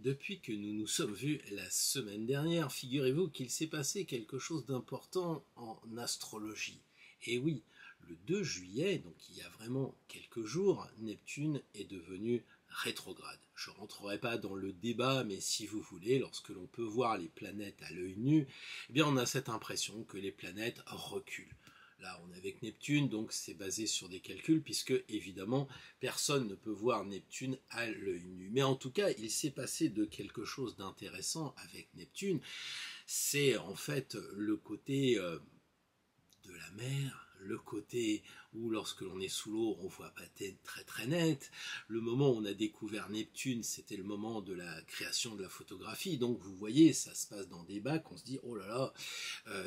Depuis que nous nous sommes vus la semaine dernière, figurez-vous qu'il s'est passé quelque chose d'important en astrologie. Et oui, le 2 juillet, donc il y a vraiment quelques jours, Neptune est devenu rétrograde. Je ne rentrerai pas dans le débat, mais si vous voulez, lorsque l'on peut voir les planètes à l'œil nu, eh bien on a cette impression que les planètes reculent. Là, on est avec Neptune, donc c'est basé sur des calculs, puisque évidemment, personne ne peut voir Neptune à l'œil nu. Mais en tout cas, il s'est passé de quelque chose d'intéressant avec Neptune. C'est en fait le côté de la mer, le côté où lorsque l'on est sous l'eau, on voit pas très très net. Le moment où on a découvert Neptune, c'était le moment de la création de la photographie. Donc vous voyez, ça se passe dans des bacs, on se dit oh là là,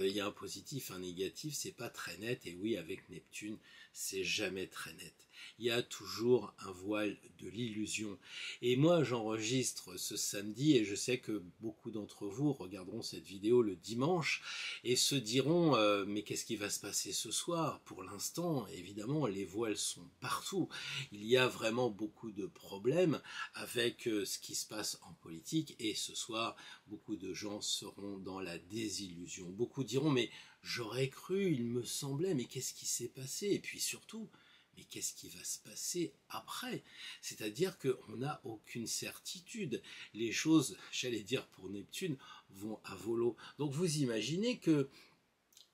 il y a un positif, un négatif, c'est pas très net. Et oui, avec Neptune, c'est jamais très net. Il y a toujours un voile de l'illusion. Et moi, j'enregistre ce samedi et je sais que beaucoup d'entre vous regarderont cette vidéo le dimanche et se diront mais qu'est-ce qui va se passer ce soir? Pour l'instant, évidemment, les voiles sont partout. Il y a vraiment beaucoup de problèmes avec ce qui se passe en politique et ce soir, beaucoup de gens seront dans la désillusion. Beaucoup diront mais j'aurais cru, il me semblait, mais qu'est-ce qui s'est passé? Et puis surtout, mais qu'est-ce qui va se passer après? C'est-à-dire qu'on n'a aucune certitude. Les choses, j'allais dire pour Neptune, vont à volo. Donc vous imaginez que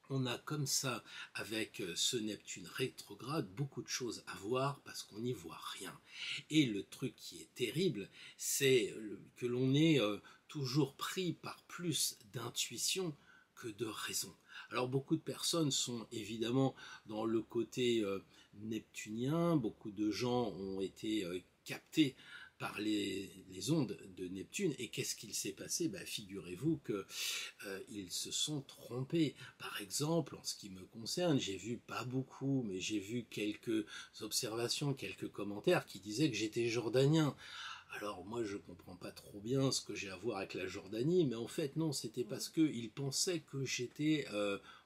on a comme ça, avec ce Neptune rétrograde, beaucoup de choses à voir parce qu'on n'y voit rien. Et le truc qui est terrible, c'est que l'on est toujours pris par plus d'intuition que de raison. Alors beaucoup de personnes sont évidemment dans le côté neptunien, beaucoup de gens ont été captés par les ondes de Neptune. Et qu'est-ce qu'il s'est passé? Figurez-vous qu'ils se sont trompés. Par exemple, en ce qui me concerne, j'ai vu pas beaucoup, mais j'ai vu quelques observations, quelques commentaires qui disaient que j'étais jordanien. Alors moi je comprends pas trop bien ce que j'ai à voir avec la Jordanie, mais en fait non, c'était parce qu'ils pensaient que j'étais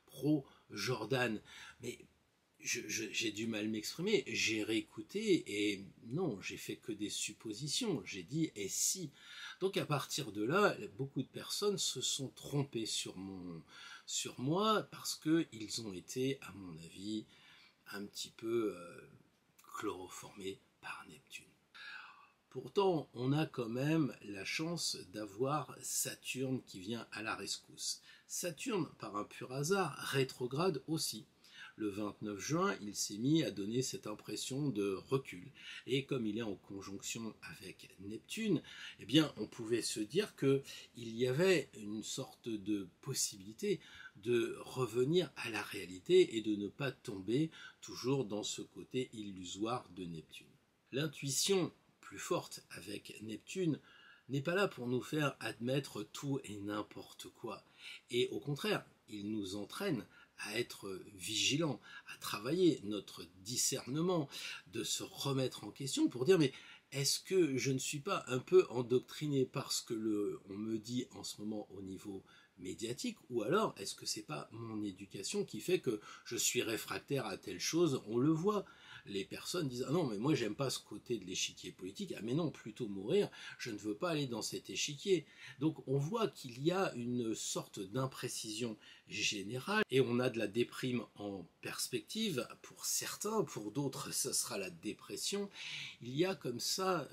pro-Jordan. Mais j'ai du mal m'exprimer, j'ai réécouté et non, j'ai fait que des suppositions, j'ai dit et si. Donc à partir de là, beaucoup de personnes se sont trompées sur moi parce qu'ils ont été, à mon avis, un petit peu chloroformés par Neptune. Pourtant, on a quand même la chance d'avoir Saturne qui vient à la rescousse. Saturne, par un pur hasard, rétrograde aussi. Le 29 juin, il s'est mis à donner cette impression de recul. Et comme il est en conjonction avec Neptune, eh bien, on pouvait se dire qu'il y avait une sorte de possibilité de revenir à la réalité et de ne pas tomber toujours dans ce côté illusoire de Neptune. L'intuition plus forte avec Neptune n'est pas là pour nous faire admettre tout et n'importe quoi. Et au contraire, il nous entraîne à être vigilants, à travailler notre discernement, de se remettre en question pour dire mais est-ce que je ne suis pas un peu endoctriné par ce que on me dit en ce moment au niveau médiatique, ou alors est-ce que c'est pas mon éducation qui fait que je suis réfractaire à telle chose? On le voit, les personnes disent ah non mais moi j'aime pas ce côté de l'échiquier politique, ah mais non, plutôt mourir, je ne veux pas aller dans cet échiquier. Donc on voit qu'il y a une sorte d'imprécision générale et on a de la déprime en perspective pour certains, pour d'autres ce sera la dépression. Il y a comme ça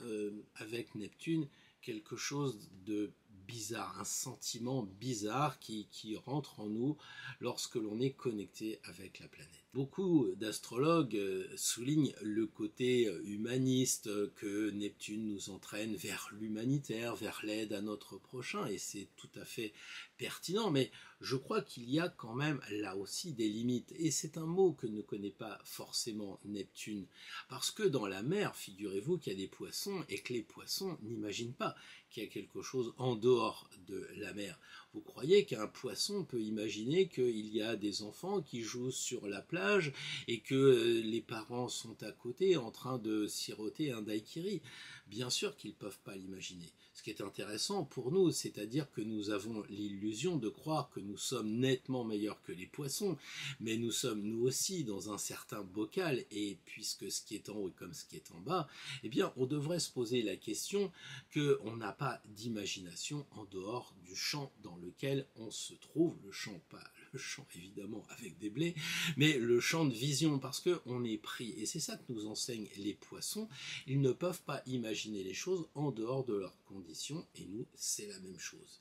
avec Neptune quelque chose de bizarre, un sentiment bizarre qui rentre en nous lorsque l'on est connecté avec la planète. Beaucoup d'astrologues soulignent le côté humaniste que Neptune nous entraîne vers l'humanitaire, vers l'aide à notre prochain, et c'est tout à fait pertinent, mais je crois qu'il y a quand même là aussi des limites, et c'est un mot que ne connaît pas forcément Neptune, parce que dans la mer, figurez-vous qu'il y a des poissons, et que les poissons n'imaginent pas qu'il y a quelque chose en dehors de la mer. Vous croyez qu'un poisson peut imaginer qu'il y a des enfants qui jouent sur la plage et que les parents sont à côté en train de siroter un daiquiri? Bien sûr qu'ils ne peuvent pas l'imaginer. ce qui est intéressant pour nous, c'est-à-dire que nous avons l'illusion de croire que nous sommes nettement meilleurs que les poissons, mais nous sommes nous aussi dans un certain bocal, et puisque ce qui est en haut est comme ce qui est en bas, eh bien on devrait se poser la question qu'on n'a pas d'imagination en dehors du champ dans lequel on se trouve, le champ, pas le champ évidemment avec des blés, mais le champ de vision, parce qu'on est pris, et c'est ça que nous enseignent les poissons, ils ne peuvent pas imaginer les choses en dehors de leurs conditions, et nous c'est la même chose.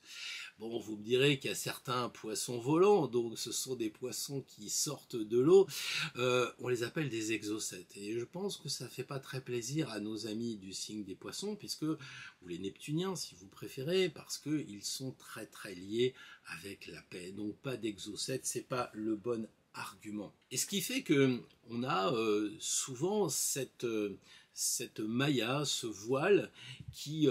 Bon, vous me direz qu'il y a certains poissons volants, donc ce sont des poissons qui sortent de l'eau, on les appelle des exocètes, et je pense que ça ne fait pas très plaisir à nos amis du signe des poissons, puisque, ou les neptuniens si vous préférez, parce qu'ils sont très très liés avec la paix, donc pas d'exocètes, c'est pas le bon argument. Et ce qui fait que on a souvent cette maïa, ce voile qui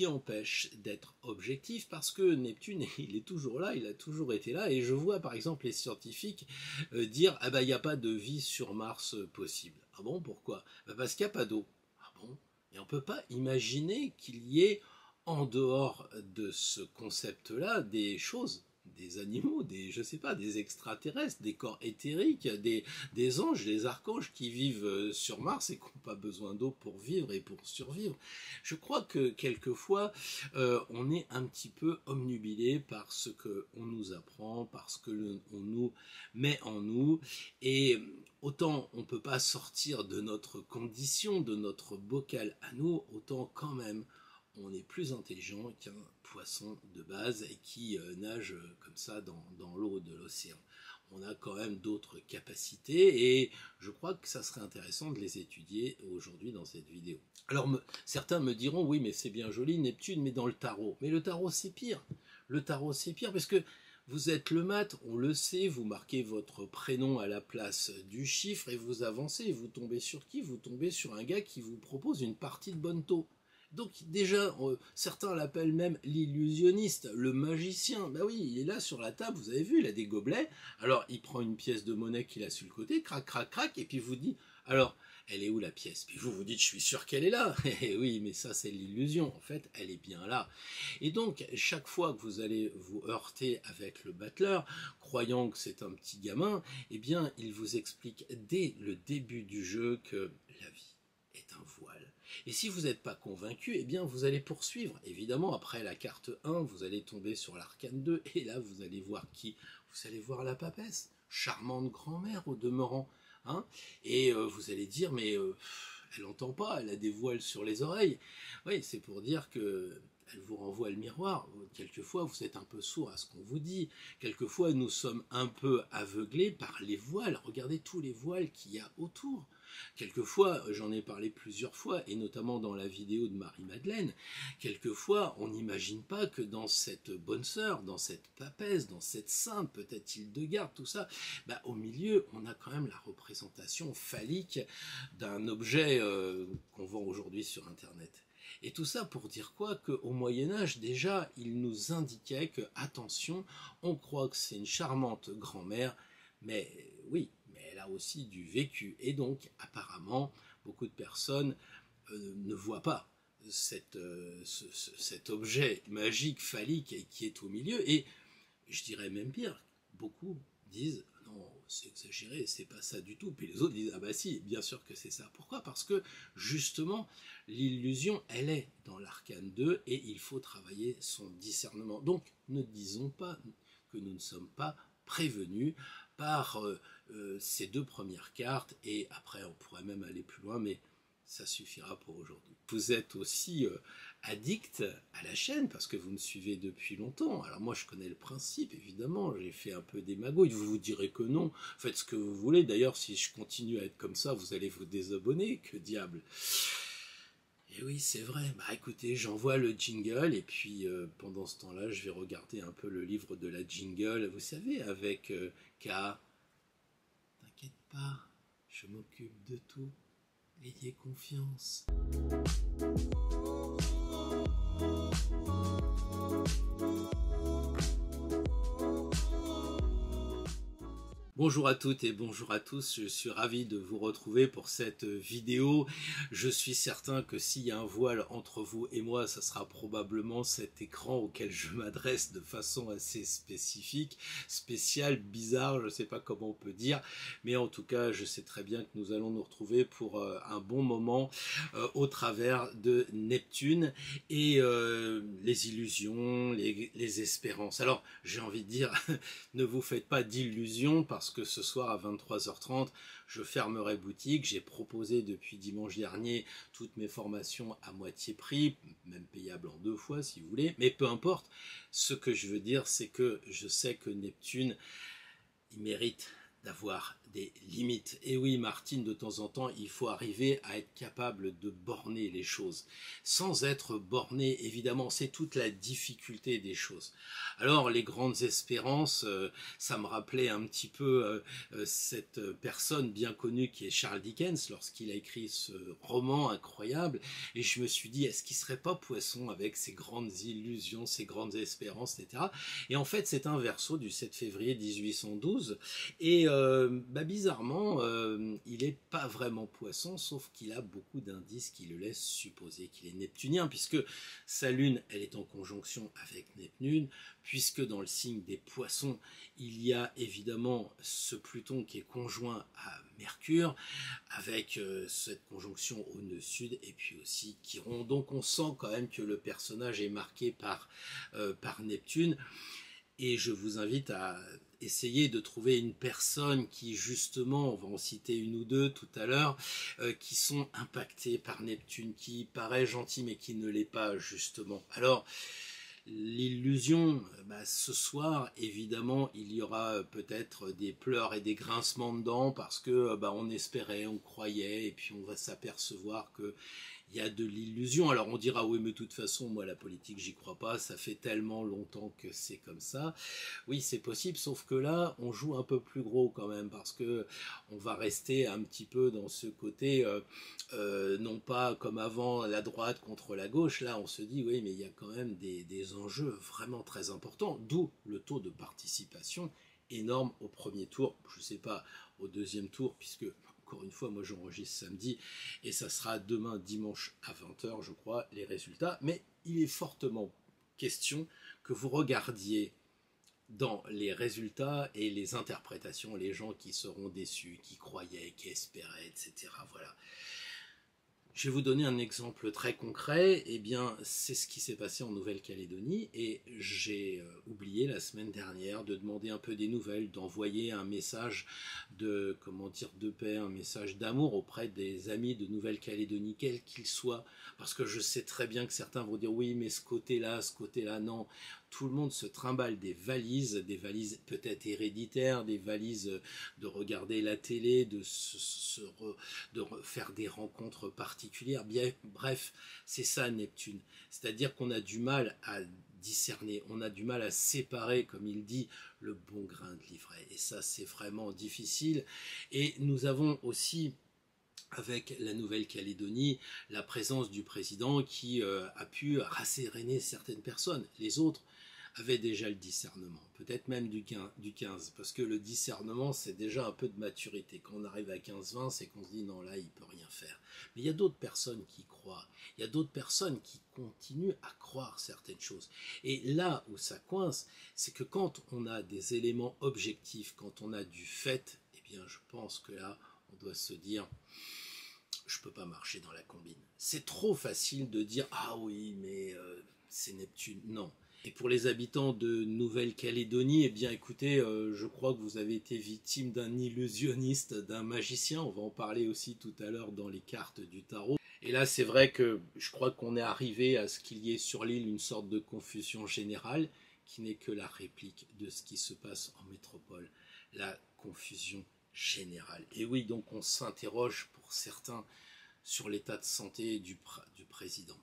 empêche d'être objectif, parce que Neptune, il est toujours là, il a toujours été là, et je vois par exemple les scientifiques dire ah bah il n'y a pas de vie sur Mars possible. Ah bon, pourquoi? Bah parce qu'il n'y a pas d'eau. Ah bon? Et on ne peut pas imaginer qu'il y ait en dehors de ce concept-là des choses, des animaux, je sais pas, des extraterrestres, des corps éthériques, des anges, des archanges qui vivent sur Mars et qui n'ont pas besoin d'eau pour vivre et pour survivre. Je crois que quelquefois, on est un petit peu omnubilé par ce qu'on nous apprend, parce que on nous met en nous, et autant on ne peut pas sortir de notre condition, de notre bocal à nous, autant quand même on est plus intelligent qu'un poisson de base et qui nage comme ça dans l'eau de l'océan. On a quand même d'autres capacités, et je crois que ça serait intéressant de les étudier aujourd'hui dans cette vidéo. Alors certains me diront oui mais c'est bien joli Neptune, mais dans le tarot. Mais le tarot c'est pire. Le tarot c'est pire parce que vous êtes le mat, on le sait, vous marquez votre prénom à la place du chiffre et vous avancez. Vous tombez sur qui? Vous tombez sur un gars qui vous propose une partie de bonne taux. Donc déjà, certains l'appellent même l'illusionniste, le magicien. Ben oui, il est là sur la table, vous avez vu, il a des gobelets. Alors il prend une pièce de monnaie qu'il a sur le côté, crac, crac, crac, et puis vous dit, alors, elle est où la pièce? Puis vous vous dites, je suis sûr qu'elle est là. Et oui, mais ça c'est l'illusion, en fait, elle est bien là. Et donc, chaque fois que vous allez vous heurter avec le battleur, croyant que c'est un petit gamin, eh bien, il vous explique dès le début du jeu que la vie est un voile. Et si vous n'êtes pas convaincu, eh bien vous allez poursuivre. Évidemment, après la carte 1, vous allez tomber sur l'arcane 2, et là vous allez voir qui? Vous allez voir la papesse, charmante grand-mère au demeurant. Hein, et vous allez dire, mais elle n'entend pas, elle a des voiles sur les oreilles. Oui, c'est pour dire que elle vous renvoie le miroir. Quelquefois, vous êtes un peu sourd à ce qu'on vous dit. Quelquefois, nous sommes un peu aveuglés par les voiles. Regardez tous les voiles qu'il y a autour. Quelquefois, j'en ai parlé plusieurs fois, et notamment dans la vidéo de Marie-Madeleine, quelquefois, on n'imagine pas que dans cette bonne sœur, dans cette papesse, dans cette sainte, peut-être Hildegarde, tout ça, bah, au milieu, on a quand même la représentation phallique d'un objet qu'on vend aujourd'hui sur Internet. Et tout ça pour dire quoi? Qu'au Moyen-Âge, déjà, il nous indiquait que, attention, on croit que c'est une charmante grand-mère, mais oui, mais elle a aussi du vécu. Et donc, apparemment, beaucoup de personnes ne voient pas cet objet magique, phallique, qui est au milieu. Et je dirais même pire, beaucoup disent non, c'est exagéré, c'est pas ça du tout. Puis les autres disent ah bah si, bien sûr que c'est ça. Pourquoi? Parce que justement, l'illusion, elle est dans l'arcane 2 et il faut travailler son discernement. Donc, ne disons pas que nous ne sommes pas prévenus par ces deux premières cartes, et après on pourrait même aller plus loin, mais ça suffira pour aujourd'hui. Vous êtes aussi addict à la chaîne parce que vous me suivez depuis longtemps. Alors moi je connais le principe, évidemment, j'ai fait un peu des magouilles, vous vous direz que non, faites ce que vous voulez, d'ailleurs si je continue à être comme ça, vous allez vous désabonner, que diable. Et oui, c'est vrai. Bah écoutez, j'envoie le jingle, et puis pendant ce temps-là, je vais regarder un peu le livre de la jingle, vous savez, avec K. T'inquiète pas, je m'occupe de tout. Ayez confiance. Bonjour à toutes et bonjour à tous, je suis ravi de vous retrouver pour cette vidéo. Je suis certain que s'il y a un voile entre vous et moi, ça sera probablement cet écran auquel je m'adresse de façon assez spécifique, spéciale, bizarre, je ne sais pas comment on peut dire, mais en tout cas je sais très bien que nous allons nous retrouver pour un bon moment au travers de Neptune et les illusions, les espérances. Alors j'ai envie de dire, ne vous faites pas d'illusions parce que ce soir à 23h30, je fermerai boutique. J'ai proposé depuis dimanche dernier toutes mes formations à moitié prix, même payables en 2 fois si vous voulez. Mais peu importe, ce que je veux dire, c'est que je sais que Neptune, il mérite d'avoir des limites. Et oui, Martine, de temps en temps, il faut arriver à être capable de borner les choses. Sans être borné, évidemment, c'est toute la difficulté des choses. Alors, les grandes espérances, ça me rappelait un petit peu cette personne bien connue qui est Charles Dickens, lorsqu'il a écrit ce roman incroyable. Et je me suis dit, est-ce qu'il ne serait pas Poisson avec ses grandes illusions, ses grandes espérances, etc. Et en fait, c'est un verso du 7 février 1812. Et bizarrement, il n'est pas vraiment Poisson, sauf qu'il a beaucoup d'indices qui le laissent supposer qu'il est neptunien, puisque sa lune, elle est en conjonction avec Neptune, puisque dans le signe des Poissons, il y a évidemment ce Pluton qui est conjoint à Mercure, avec cette conjonction au nœud sud, et puis aussi Chiron. Donc on sent quand même que le personnage est marqué par Neptune. Et je vous invite à essayer de trouver une personne qui justement, on va en citer une ou deux tout à l'heure, qui sont impactées par Neptune, qui paraît gentil mais qui ne l'est pas justement. Alors, l'illusion, ce soir, évidemment, il y aura peut-être des pleurs et des grincements de dents parce que on espérait, on croyait, et puis on va s'apercevoir que il y a de l'illusion. Alors on dira oui, mais de toute façon, moi la politique, j'y crois pas, ça fait tellement longtemps que c'est comme ça. Oui, c'est possible, sauf que là, on joue un peu plus gros quand même, parce que on va rester un petit peu dans ce côté, non pas comme avant la droite contre la gauche. Là, on se dit oui, mais il y a quand même des enjeux vraiment très importants, d'où le taux de participation énorme au premier tour, je ne sais pas au deuxième tour, puisque encore une fois, moi j'enregistre samedi et ça sera demain dimanche à 20h, je crois, les résultats. Mais il est fortement question que vous regardiez dans les résultats et les interprétations les gens qui seront déçus, qui croyaient, qui espéraient, etc. Voilà. Je vais vous donner un exemple très concret. Eh bien, c'est ce qui s'est passé en Nouvelle-Calédonie et j'ai oublié la semaine dernière de demander un peu des nouvelles, d'envoyer un message de, comment dire, de paix, un message d'amour auprès des amis de Nouvelle-Calédonie, quels qu'ils soient. Parce que je sais très bien que certains vont dire oui, mais ce côté-là, non. Tout le monde se trimballe des valises peut-être héréditaires, des valises de regarder la télé, de faire des rencontres particulières. Bien, bref, c'est ça Neptune. C'est-à-dire qu'on a du mal à discerner, on a du mal à séparer, comme il dit, le bon grain de l'ivraie. Et ça, c'est vraiment difficile. Et nous avons aussi avec la Nouvelle-Calédonie, la présence du président qui a pu rasséréner certaines personnes. Les autres avaient déjà le discernement, peut-être même du 15, parce que le discernement, c'est déjà un peu de maturité. Quand on arrive à 15-20, c'est qu'on se dit non, là, il ne peut rien faire. Mais il y a d'autres personnes qui croient, il y a d'autres personnes qui continuent à croire certaines choses. Et là où ça coince, c'est que quand on a des éléments objectifs, quand on a du fait, eh bien, je pense que là, on doit se dire je peux pas marcher dans la combine. C'est trop facile de dire ah oui mais c'est Neptune. Non. Et pour les habitants de Nouvelle-Calédonie, eh bien écoutez, je crois que vous avez été victime d'un illusionniste, d'un magicien. On va en parler aussi tout à l'heure dans les cartes du tarot. Et là, c'est vrai que je crois qu'on est arrivé à ce qu'il y ait sur l'île une sorte de confusion générale qui n'est que la réplique de ce qui se passe en métropole. La confusion générale. Et oui, donc on s'interroge pour certains sur l'état de santé du président.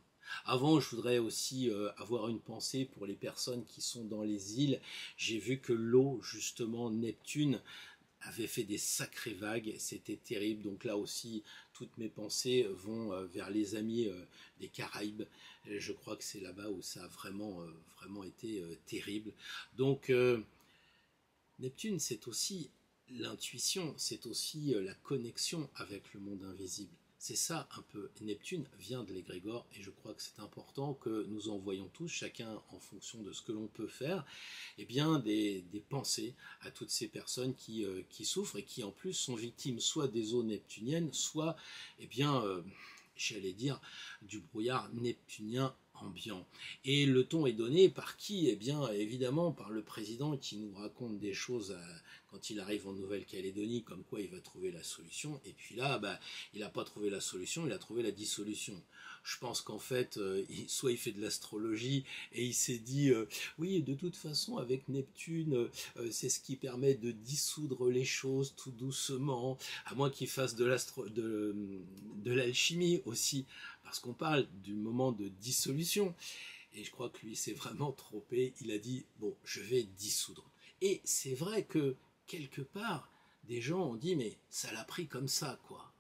Avant, je voudrais aussi avoir une pensée pour les personnes qui sont dans les îles. J'ai vu que l'eau, justement, Neptune, avait fait des sacrées vagues, c'était terrible. Donc là aussi, toutes mes pensées vont vers les amis des Caraïbes. Et je crois que c'est là-bas où ça a vraiment été terrible. Donc Neptune, c'est aussi l'intuition, c'est aussi la connexion avec le monde invisible. C'est ça un peu. Neptune vient de l'égrégore et je crois que c'est important que nous envoyons tous, chacun en fonction de ce que l'on peut faire, eh bien des pensées à toutes ces personnes qui souffrent et qui en plus sont victimes soit des eaux neptuniennes, soit, eh bien, j'allais dire, du brouillard neptunien ambiant. Et le ton est donné par qui? Eh bien, évidemment, par le président qui nous raconte des choses quand il arrive en Nouvelle-Calédonie, comme quoi il va trouver la solution. Et puis là, bah, il n'a pas trouvé la solution, il a trouvé la dissolution. Je pense qu'en fait, soit il fait de l'astrologie et il s'est dit, oui, de toute façon, avec Neptune, c'est ce qui permet de dissoudre les choses tout doucement, à moins qu'il fasse de l'alchimie aussi, parce qu'on parle du moment de dissolution. Et je crois que lui s'est vraiment trompé. Il a dit, bon, je vais dissoudre. Et c'est vrai que, quelque part, des gens ont dit, mais ça l'a pris comme ça, quoi.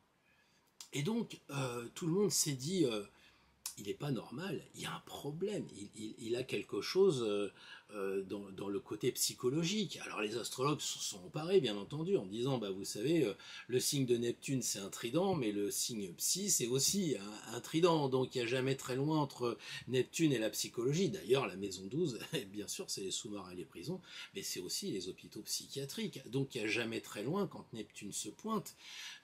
Et donc, tout le monde s'est dit, il n'est pas normal, il y a un problème, il a quelque chose dans le côté psychologique. Alors les astrologues se sont emparés, bien entendu, en disant, bah, vous savez, le signe de Neptune c'est un trident, mais le signe psy c'est aussi un trident, donc il n'y a jamais très loin entre Neptune et la psychologie. D'ailleurs, la maison 12, bien sûr, c'est les sous-marins et les prisons, mais c'est aussi les hôpitaux psychiatriques. Donc il n'y a jamais très loin, quand Neptune se pointe,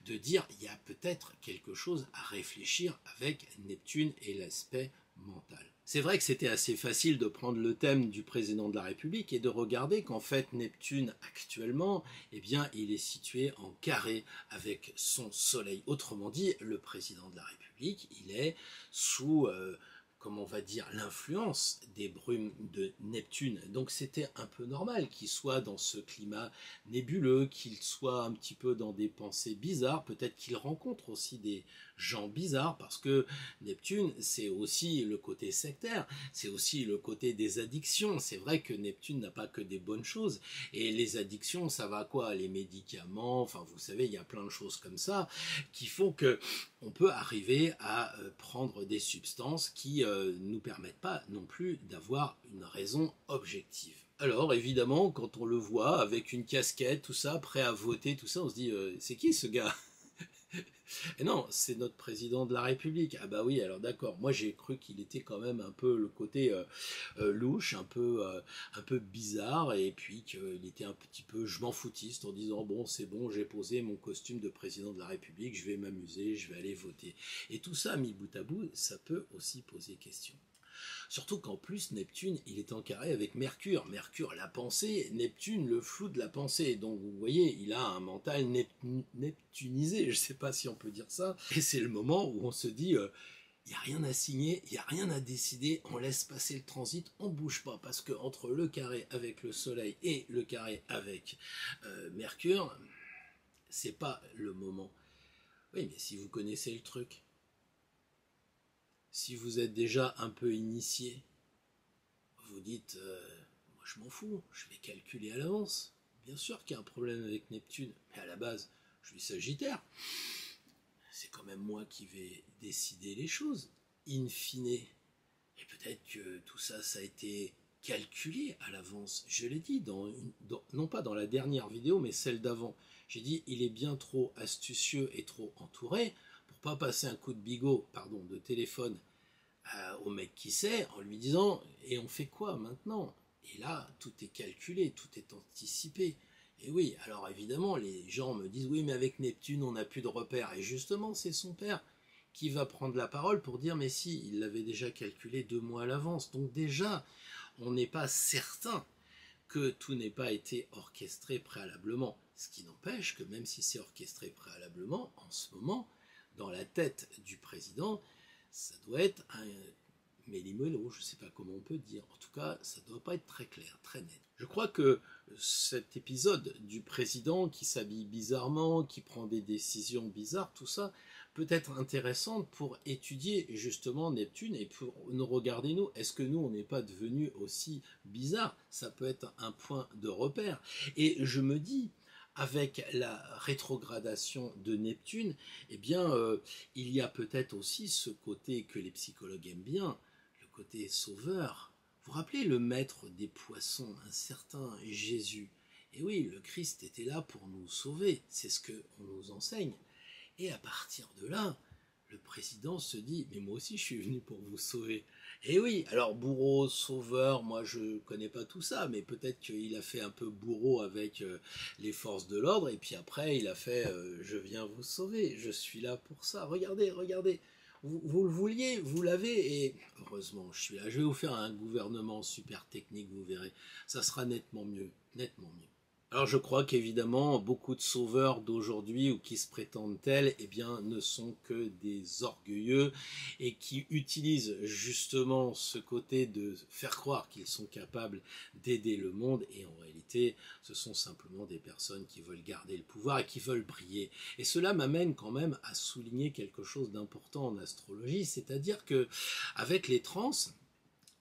de dire, il y a peut-être quelque chose à réfléchir avec Neptune et l'aspect mental. C'est vrai que c'était assez facile de prendre le thème du président de la République et de regarder qu'en fait Neptune actuellement, eh bien, il est situé en carré avec son soleil. Autrement dit, le président de la République, il est sous, comment on va dire, l'influence des brumes de Neptune. Donc c'était un peu normal qu'il soit dans ce climat nébuleux, qu'il soit un petit peu dans des pensées bizarres, peut-être qu'il rencontre aussi des gens bizarres, parce que Neptune, c'est aussi le côté sectaire, c'est aussi le côté des addictions. C'est vrai que Neptune n'a pas que des bonnes choses, et les addictions, ça va à quoi? Les médicaments, enfin vous savez, il y a plein de choses comme ça, qui font que on peut arriver à prendre des substances qui nous permettent pas non plus d'avoir une raison objective. Alors évidemment, quand on le voit avec une casquette, tout ça, prêt à voter, tout ça, on se dit c'est qui ce gars? Et non, c'est notre président de la République. Ah bah oui, alors d'accord. Moi j'ai cru qu'il était quand même un peu le côté louche, un peu bizarre, et puis qu'il était un petit peu je m'en foutiste en disant bon c'est bon, j'ai posé mon costume de président de la République, je vais m'amuser, je vais aller voter. Et tout ça mis bout à bout, ça peut aussi poser question. Surtout qu'en plus, Neptune, il est en carré avec Mercure. Mercure, la pensée, Neptune, le flou de la pensée. Donc vous voyez, il a un mental neptunisé, je ne sais pas si on peut dire ça. Et c'est le moment où on se dit, il n'y a rien à signer, il n'y a rien à décider, on laisse passer le transit, on ne bouge pas. Parce que entre le carré avec le Soleil et le carré avec Mercure, c'est pas le moment. Oui, mais si vous connaissez le truc, si vous êtes déjà un peu initié, vous dites moi je m'en fous, je vais calculer à l'avance. Bien sûr qu'il y a un problème avec Neptune, mais à la base, je suis Sagittaire. C'est quand même moi qui vais décider les choses, in fine. Et peut-être que tout ça, ça a été calculé à l'avance. Je l'ai dit, non pas dans la dernière vidéo, mais celle d'avant. J'ai dit, il est bien trop astucieux et trop entouré pour pas passer un coup de bigot, pardon, de téléphone au mec qui sait, en lui disant et on fait quoi maintenant? Et là, tout est calculé, tout est anticipé. Et oui, alors évidemment, les gens me disent oui, mais avec Neptune, on n'a plus de repères. Et justement, c'est son père qui va prendre la parole pour dire mais si, il l'avait déjà calculé 2 mois à l'avance. Donc déjà, on n'est pas certain que tout n'ait pas été orchestré préalablement. Ce qui n'empêche que même si c'est orchestré préalablement, en ce moment, dans la tête du président, ça doit être un méli-mélo, je ne sais pas comment on peut dire. En tout cas, ça ne doit pas être très clair, très net. Je crois que cet épisode du président qui s'habille bizarrement, qui prend des décisions bizarres, tout ça peut être intéressant pour étudier justement Neptune et pour nous regarder nous. Est-ce que nous, on n'est pas devenus aussi bizarres? Ça peut être un point de repère. Et je me dis, avec la rétrogradation de Neptune, eh bien, il y a peut-être aussi ce côté que les psychologues aiment bien, le côté sauveur. Vous vous rappelez le maître des poissons, un certain Jésus? Et oui, le Christ était là pour nous sauver, c'est ce qu'on nous enseigne. Et à partir de là, le président se dit, mais moi aussi je suis venu pour vous sauver. Et oui, alors bourreau, sauveur, moi je connais pas tout ça, mais peut-être qu'il a fait un peu bourreau avec les forces de l'ordre, et puis après il a fait, je viens vous sauver, je suis là pour ça, regardez, regardez. Vous le vouliez, vous l'avez, et heureusement je suis là. Je vais vous faire un gouvernement super technique, vous verrez. Ça sera nettement mieux, nettement mieux. Alors je crois qu'évidemment beaucoup de sauveurs d'aujourd'hui ou qui se prétendent tels, eh bien ne sont que des orgueilleux et qui utilisent justement ce côté de faire croire qu'ils sont capables d'aider le monde, et en réalité ce sont simplement des personnes qui veulent garder le pouvoir et qui veulent briller. Et cela m'amène quand même à souligner quelque chose d'important en astrologie, c'est-à-dire que avec les trans,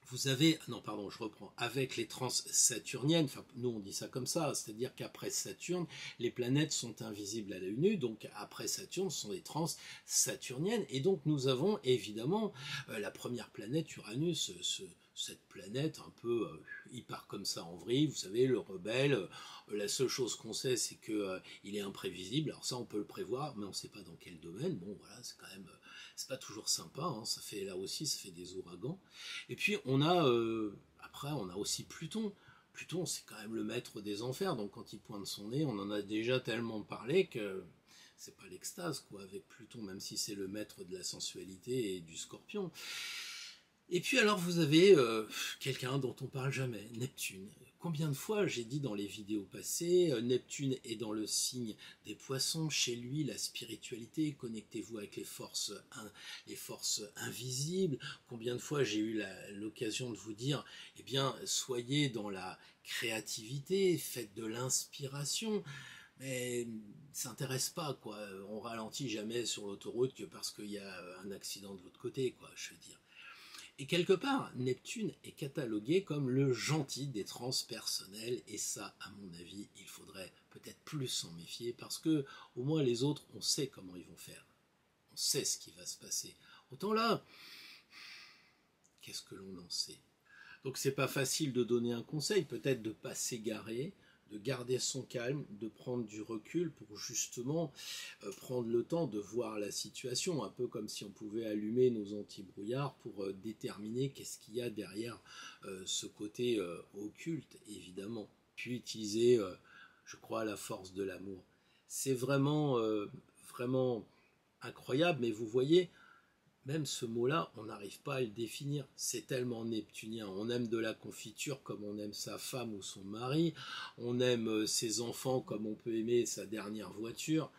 vous avez, non pardon, je reprends, avec les trans saturniennes, enfin nous on dit ça comme ça, c'est-à-dire qu'après Saturne, les planètes sont invisibles à l'œil nu, donc après Saturne, ce sont des trans saturniennes, et donc nous avons évidemment la première planète, Uranus, cette planète un peu, il part comme ça en vrille, vous savez, le rebelle, la seule chose qu'on sait c'est que il est imprévisible, alors ça on peut le prévoir, mais on ne sait pas dans quel domaine, bon voilà, c'est quand même, c'est pas toujours sympa, hein, ça fait là aussi, ça fait des ouragans. Et puis on a, après on a aussi Pluton. Pluton c'est quand même le maître des enfers, donc quand il pointe son nez, on en a déjà tellement parlé que c'est pas l'extase quoi avec Pluton, même si c'est le maître de la sensualité et du scorpion. Et puis alors vous avez quelqu'un dont on parle jamais, Neptune. Combien de fois j'ai dit dans les vidéos passées, Neptune est dans le signe des poissons, chez lui la spiritualité, connectez-vous avec les forces invisibles. Combien de fois j'ai eu l'occasion de vous dire, eh bien soyez dans la créativité, faites de l'inspiration. Mais ça n'intéresse pas quoi, on ralentit jamais sur l'autoroute que parce qu'il y a un accident de l'autre côté quoi, je veux dire. Et quelque part, Neptune est catalogué comme le gentil des transpersonnels, et ça, à mon avis, il faudrait peut-être plus s'en méfier, parce que au moins les autres, on sait comment ils vont faire, on sait ce qui va se passer. Autant là, qu'est-ce que l'on en sait? Donc c'est pas facile de donner un conseil, peut-être de pas s'égarer, de garder son calme, de prendre du recul pour justement prendre le temps de voir la situation, un peu comme si on pouvait allumer nos anti-brouillards pour déterminer qu'est-ce qu'il y a derrière ce côté occulte, évidemment. Puis utiliser, je crois, la force de l'amour. C'est vraiment, vraiment incroyable, mais vous voyez, même ce mot-là, on n'arrive pas à le définir. C'est tellement neptunien. On aime de la confiture comme on aime sa femme ou son mari. On aime ses enfants comme on peut aimer sa dernière voiture.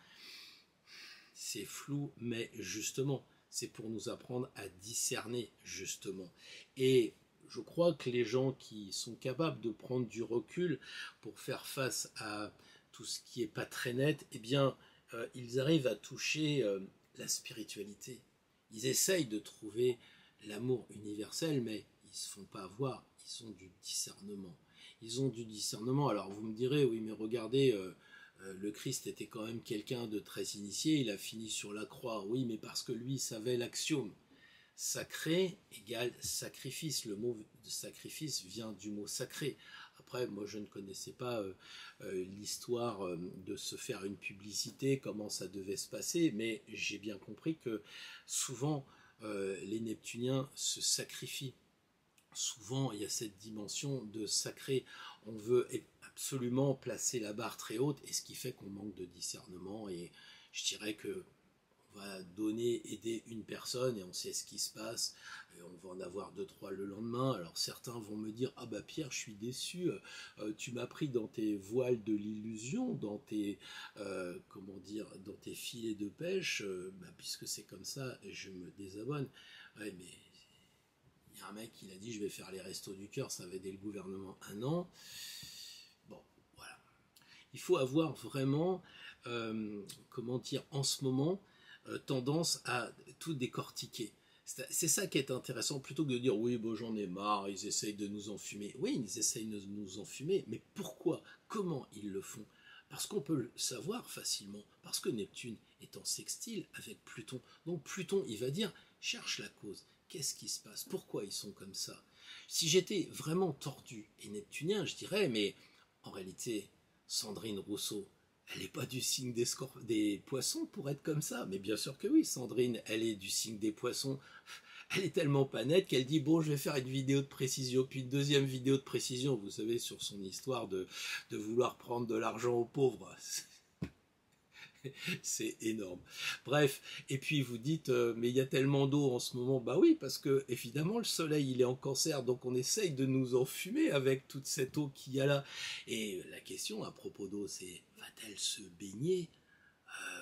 C'est flou, mais justement, c'est pour nous apprendre à discerner, justement. Et je crois que les gens qui sont capables de prendre du recul pour faire face à tout ce qui n'est pas très net, eh bien, ils arrivent à toucher la spiritualité. Ils essayent de trouver l'amour universel, mais ils ne se font pas avoir, ils ont du discernement. Ils ont du discernement. Alors vous me direz, oui, mais regardez, le Christ était quand même quelqu'un de très initié, il a fini sur la croix. Oui, mais parce que lui savait l'axiome. Sacré égale sacrifice. Le mot de sacrifice vient du mot sacré. Après, moi, je ne connaissais pas l'histoire de se faire une publicité, comment ça devait se passer, mais j'ai bien compris que souvent, les Neptuniens se sacrifient. Souvent, il y a cette dimension de sacré. On veut absolument placer la barre très haute, et ce qui fait qu'on manque de discernement. Et je dirais que on va donner, aider une personne et on sait ce qui se passe, et on va en avoir deux, trois le lendemain. Alors certains vont me dire, ah bah Pierre, je suis déçu, tu m'as pris dans tes voiles de l'illusion, dans tes, comment dire, dans tes filets de pêche, bah, puisque c'est comme ça, je me désabonne. Ouais, mais il y a un mec qui a dit, je vais faire les restos du cœur, ça va aider le gouvernement un an. Bon, voilà. Il faut avoir vraiment, comment dire, en ce moment, tendance à tout décortiquer. C'est ça qui est intéressant, plutôt que de dire oui, bon, j'en ai marre, ils essayent de nous enfumer. Oui, ils essayent de nous enfumer, mais pourquoi? Comment ils le font? Parce qu'on peut le savoir facilement, parce que Neptune est en sextile avec Pluton. Donc Pluton, il va dire, cherche la cause. Qu'est-ce qui se passe? Pourquoi ils sont comme ça? Si j'étais vraiment tordu et neptunien, je dirais, mais en réalité, Sandrine Rousseau, elle n'est pas du signe des poissons pour être comme ça. Mais bien sûr que oui, Sandrine, elle est du signe des poissons. Elle est tellement pas nette qu'elle dit bon, je vais faire une vidéo de précision, puis une deuxième vidéo de précision, vous savez, sur son histoire de vouloir prendre de l'argent aux pauvres. C'est énorme. Bref, et puis vous dites, mais il y a tellement d'eau en ce moment. Bah oui, parce que évidemment le soleil il est en cancer, donc on essaye de nous enfumer avec toute cette eau qu'il y a là. Et la question à propos d'eau, c'est va-t-elle se baigner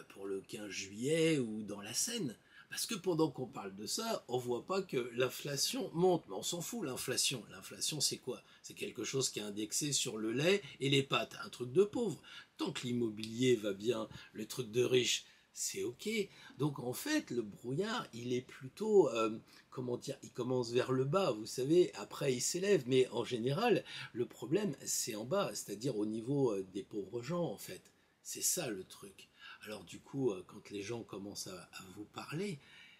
pour le 15 juillet ou dans la Seine? Parce que pendant qu'on parle de ça, on voit pas que l'inflation monte. Mais on s'en fout, l'inflation. L'inflation, c'est quoi? C'est quelque chose qui est indexé sur le lait et les pâtes. Un truc de pauvre. Tant que l'immobilier va bien, le truc de riche, c'est ok. Donc en fait, le brouillard, il est plutôt, comment dire, il commence vers le bas, vous savez, après il s'élève. Mais en général, le problème, c'est en bas, c'est-à-dire au niveau des pauvres gens, en fait. C'est ça le truc. Alors du coup, quand les gens commencent à vous parler,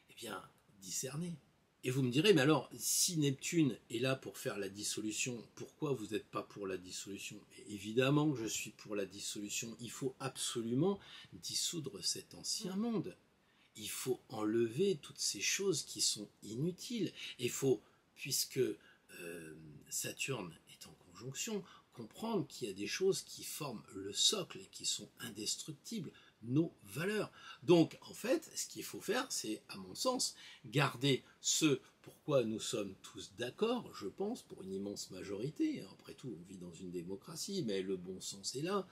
eh bien, discernez. Et vous me direz, mais alors, si Neptune est là pour faire la dissolution, pourquoi vous n'êtes pas pour la dissolution? Et évidemment que je suis pour la dissolution. Il faut absolument dissoudre cet ancien monde. Il faut enlever toutes ces choses qui sont inutiles. Il faut, puisque Saturne est en conjonction, comprendre qu'il y a des choses qui forment le socle et qui sont indestructibles, nos valeurs. Donc, en fait, ce qu'il faut faire, c'est, à mon sens, garder ce pourquoi nous sommes tous d'accord, je pense, pour une immense majorité. Après tout, on vit dans une démocratie, mais le bon sens est là.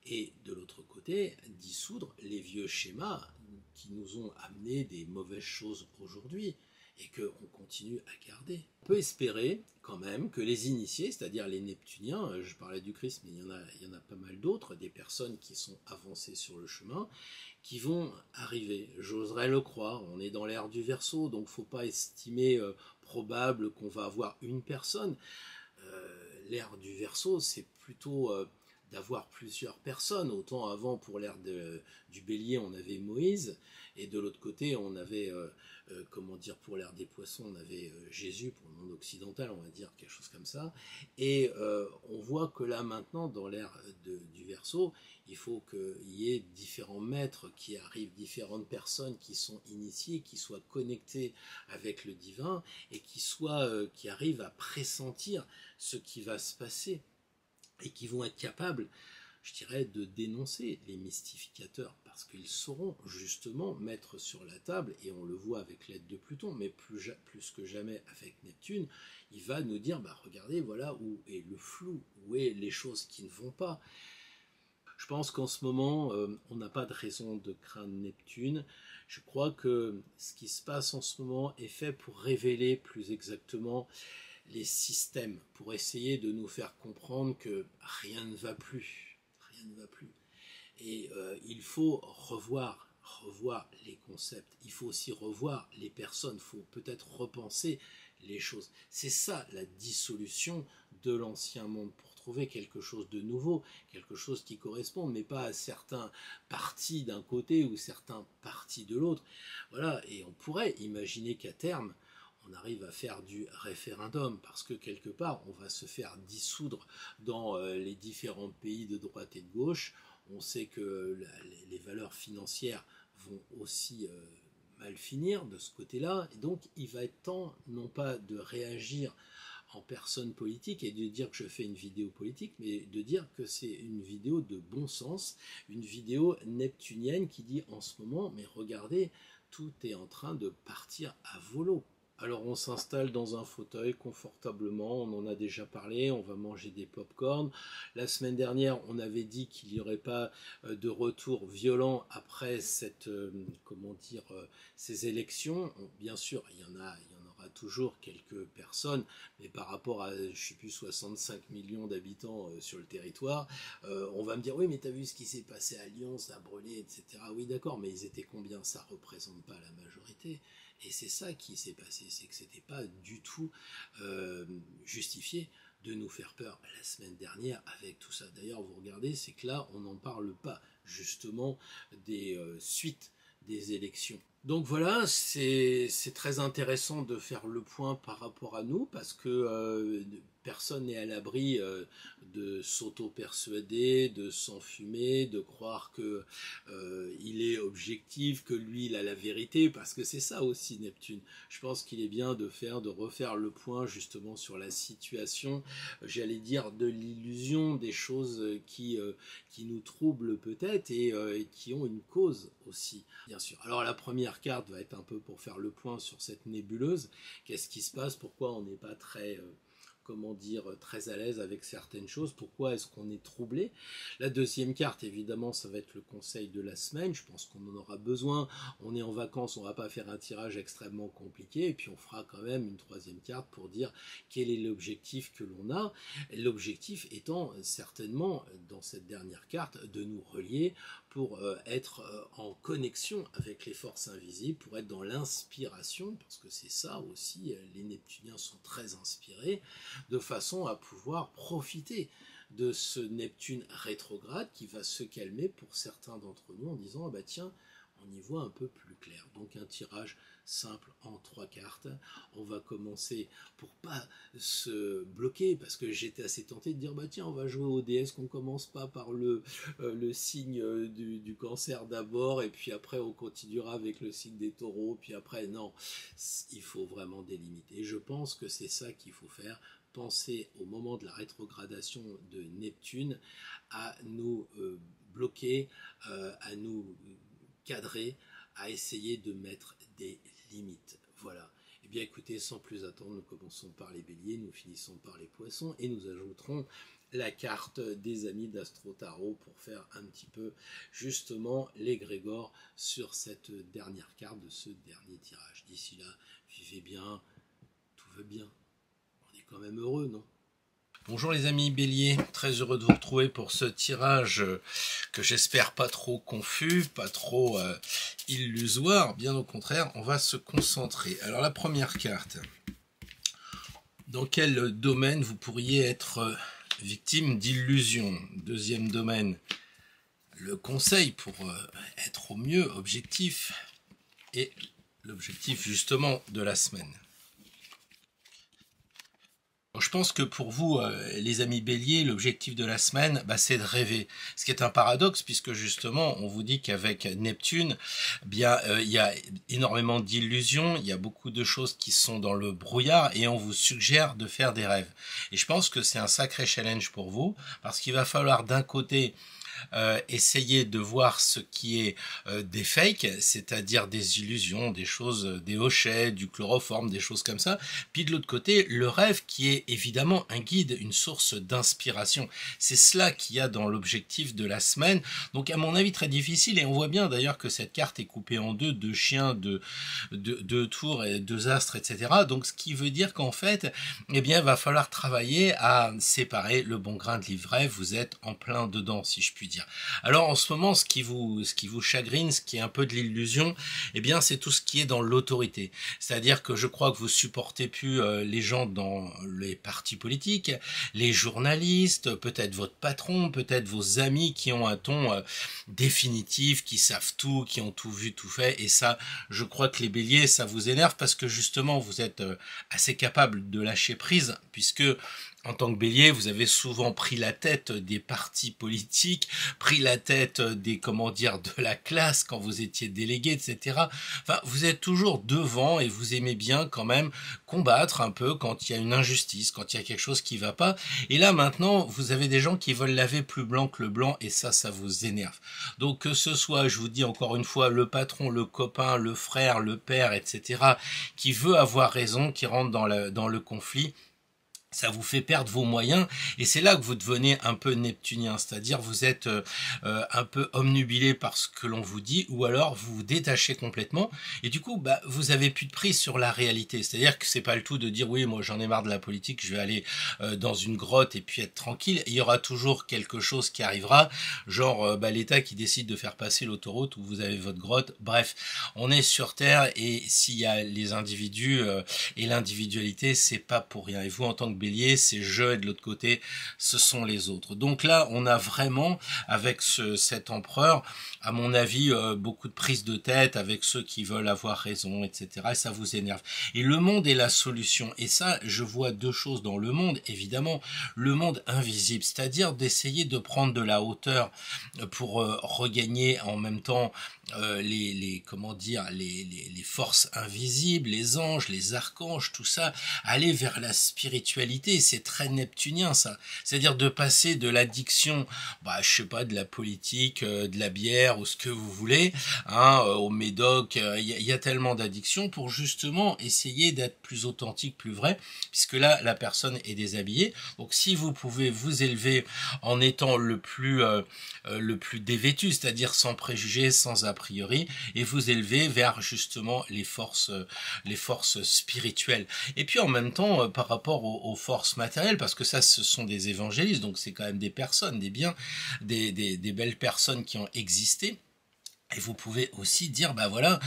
Et de l'autre côté, dissoudre les vieux schémas qui nous ont amené des mauvaises choses aujourd'hui et qu'on continue à garder. On peut espérer quand même que les initiés, c'est-à-dire les Neptuniens, je parlais du Christ, mais il y en a pas mal d'autres, des personnes qui sont avancées sur le chemin, qui vont arriver. J'oserais le croire, on est dans l'ère du Verseau, donc faut pas estimer probable qu'on va avoir une personne. L'ère du Verseau, c'est plutôt d'avoir plusieurs personnes. Autant avant, pour l'ère du Bélier, on avait Moïse, et de l'autre côté, on avait, comment dire, pour l'ère des Poissons, on avait Jésus, pour le monde occidental, on va dire, quelque chose comme ça. Et on voit que là, maintenant, dans l'ère du Verseau, il faut qu'il y ait différents maîtres qui arrivent, différentes personnes qui sont initiées, qui soient connectées avec le divin, et qui arrivent à pressentir ce qui va se passer, et qui vont être capables, je dirais, de dénoncer les mystificateurs, parce qu'ils sauront justement mettre sur la table, et on le voit avec l'aide de Pluton, mais plus que jamais avec Neptune, il va nous dire, bah regardez, voilà où est le flou, où est les choses qui ne vont pas. Je pense qu'en ce moment, on n'a pas de raison de craindre Neptune. Je crois que ce qui se passe en ce moment est fait pour révéler plus exactement les systèmes, pour essayer de nous faire comprendre que rien ne va plus. Rien ne va plus. Et il faut revoir les concepts. Il faut aussi revoir les personnes. Il faut peut-être repenser les choses. C'est ça la dissolution de l'ancien monde, pour trouver quelque chose de nouveau, quelque chose qui corresponde, mais pas à certains partis d'un côté ou certains partis de l'autre. Voilà, et on pourrait imaginer qu'à terme, on arrive à faire du référendum, parce que quelque part, on va se faire dissoudre dans les différents pays de droite et de gauche. On sait que les valeurs financières vont aussi mal finir de ce côté-là, et donc il va être temps, non pas de réagir en personne politique et de dire que je fais une vidéo politique, mais de dire que c'est une vidéo de bon sens, une vidéo neptunienne qui dit en ce moment, mais regardez, tout est en train de partir à volo. Alors on s'installe dans un fauteuil confortablement, on en a déjà parlé, on va manger des pop-corn. La semaine dernière, on avait dit qu'il n'y aurait pas de retour violent après ces élections. Bien sûr, il y en aura toujours quelques personnes, mais par rapport à, je ne sais plus, 65 millions d'habitants sur le territoire, on va me dire, oui, mais tu as vu ce qui s'est passé à Lyon, ça a brûlé, etc. Oui, d'accord, mais ils étaient combien? Ça ne représente pas la majorité. Et c'est ça qui s'est passé, c'est que c'était pas du tout justifié de nous faire peur la semaine dernière avec tout ça. D'ailleurs, vous regardez, c'est que là, on n'en parle pas justement des suites des élections. Donc voilà, c'est très intéressant de faire le point par rapport à nous, parce que personne n'est à l'abri de s'auto-persuader, de s'enfumer, de croire que il est objectif, que lui il a la vérité, parce que c'est ça aussi Neptune. Je pense qu'il est bien de refaire le point justement sur la situation, j'allais dire de l'illusion, des choses qui nous troublent peut-être et qui ont une cause aussi, bien sûr. Alors la première carte va être un peu pour faire le point sur cette nébuleuse. Qu'est-ce qui se passe? Pourquoi on n'est pas très comment dire, très à l'aise avec certaines choses. Pourquoi est-ce qu'on est troublé? La deuxième carte, évidemment, ça va être le conseil de la semaine. Je pense qu'on en aura besoin. On est en vacances, on ne va pas faire un tirage extrêmement compliqué. Et puis on fera quand même une troisième carte pour dire quel est l'objectif que l'on a. L'objectif étant certainement, dans cette dernière carte, de nous relier pour être en connexion avec les forces invisibles, pour être dans l'inspiration, parce que c'est ça aussi, les Neptuniens sont très inspirés, de façon à pouvoir profiter de ce Neptune rétrograde qui va se calmer pour certains d'entre nous en disant ah bah tiens, on y voit un peu plus clair. Donc un tirage simple en 3 cartes. On va commencer pour pas se bloquer, parce que j'étais assez tenté de dire bah tiens, on va jouer au DS, qu'on commence pas par le signe du cancer d'abord, et puis après on continuera avec le signe des taureaux, puis après non, il faut vraiment délimiter. Et je pense que c'est ça qu'il faut faire. Penser au moment de la rétrogradation de Neptune à nous bloquer, à nous cadrer, à essayer de mettre des limites. Voilà. Eh bien écoutez, sans plus attendre, nous commençons par les béliers, nous finissons par les poissons et nous ajouterons la carte des amis d'Astro Tarot pour faire un petit peu justement l'égrégore sur cette dernière carte de ce dernier tirage. D'ici là, vivez bien, tout va bien. On est quand même heureux, non ? Bonjour les amis béliers, très heureux de vous retrouver pour ce tirage que j'espère pas trop confus, pas trop illusoire, bien au contraire, on va se concentrer. Alors la première carte, dans quel domaine vous pourriez être victime d'illusion? Deuxième domaine, le conseil pour être au mieux objectif et l'objectif justement de la semaine. Je pense que pour vous, les amis béliers, l'objectif de la semaine, c'est de rêver. Ce qui est un paradoxe, puisque justement, on vous dit qu'avec Neptune, bien, il y a énormément d'illusions, il y a beaucoup de choses qui sont dans le brouillard, et on vous suggère de faire des rêves. Et je pense que c'est un sacré challenge pour vous, parce qu'il va falloir d'un côté essayer de voir ce qui est des fakes, c'est-à-dire des illusions, des choses, des hochets, du chloroforme, des choses comme ça. Puis de l'autre côté, le rêve qui est évidemment un guide, une source d'inspiration. C'est cela qu'il y a dans l'objectif de la semaine. Donc à mon avis très difficile, et on voit bien d'ailleurs que cette carte est coupée en deux chiens, deux tours et deux astres, etc. Donc ce qui veut dire qu'en fait, eh bien, il va falloir travailler à séparer le bon grain de l'ivraie. Vous êtes en plein dedans, si je puis dire. Alors en ce moment, ce qui vous chagrine, ce qui est un peu de l'illusion, eh bien c'est tout ce qui est dans l'autorité. C'est-à-dire que je crois que vous supportez plus les gens dans les partis politiques, les journalistes, peut-être votre patron, peut-être vos amis qui ont un ton définitif, qui savent tout, qui ont tout vu, tout fait. Et ça, je crois que les béliers, ça vous énerve parce que justement, vous êtes assez capable de lâcher prise, puisque en tant que bélier, vous avez souvent pris la tête des partis politiques, pris la tête des, de la classe quand vous étiez délégué, etc. Enfin, vous êtes toujours devant et vous aimez bien quand même combattre un peu quand il y a une injustice, quand il y a quelque chose qui va pas. Et là, maintenant, vous avez des gens qui veulent laver plus blanc que le blanc et ça vous énerve. Donc, que ce soit, je vous dis encore une fois, le patron, le copain, le frère, le père, etc., qui veut avoir raison, qui rentre dans le conflit, ça vous fait perdre vos moyens et c'est là que vous devenez un peu neptunien, c'est-à-dire vous êtes un peu omnubilé par ce que l'on vous dit ou alors vous vous détachez complètement et du coup vous avez plus de prise sur la réalité, c'est-à-dire que c'est pas le tout de dire oui moi j'en ai marre de la politique, je vais aller dans une grotte et puis être tranquille. Il y aura toujours quelque chose qui arrivera, genre l'État qui décide de faire passer l'autoroute où vous avez votre grotte. Bref, on est sur Terre et s'il y a les individus et l'individualité, c'est pas pour rien. Et vous en tant que bélier, c'est je, et de l'autre côté, ce sont les autres. Donc là, on a vraiment, avec cet empereur, à mon avis, beaucoup de prises de tête avec ceux qui veulent avoir raison, etc. Et ça vous énerve. Et le monde est la solution. Et ça, je vois deux choses dans le monde, évidemment. Le monde invisible, c'est-à-dire d'essayer de prendre de la hauteur pour regagner en même temps comment dire, les forces invisibles, les anges, les archanges, tout ça, aller vers la spiritualité. C'est très neptunien, ça. C'est-à-dire de passer de l'addiction, je sais pas, de la politique, de la bière ou ce que vous voulez, hein, au médoc. Il y a tellement d'addictions pour justement essayer d'être plus authentique, plus vrai, puisque là, la personne est déshabillée. Donc, si vous pouvez vous élever en étant le plus dévêtu, c'est-à-dire sans préjugés, sans a priori, et vous élever vers justement les forces spirituelles. Et puis en même temps, par rapport aux forces matérielles, parce que ça, ce sont des évangélistes, donc c'est quand même des personnes, des belles personnes qui ont existé. Et vous pouvez aussi dire, voilà,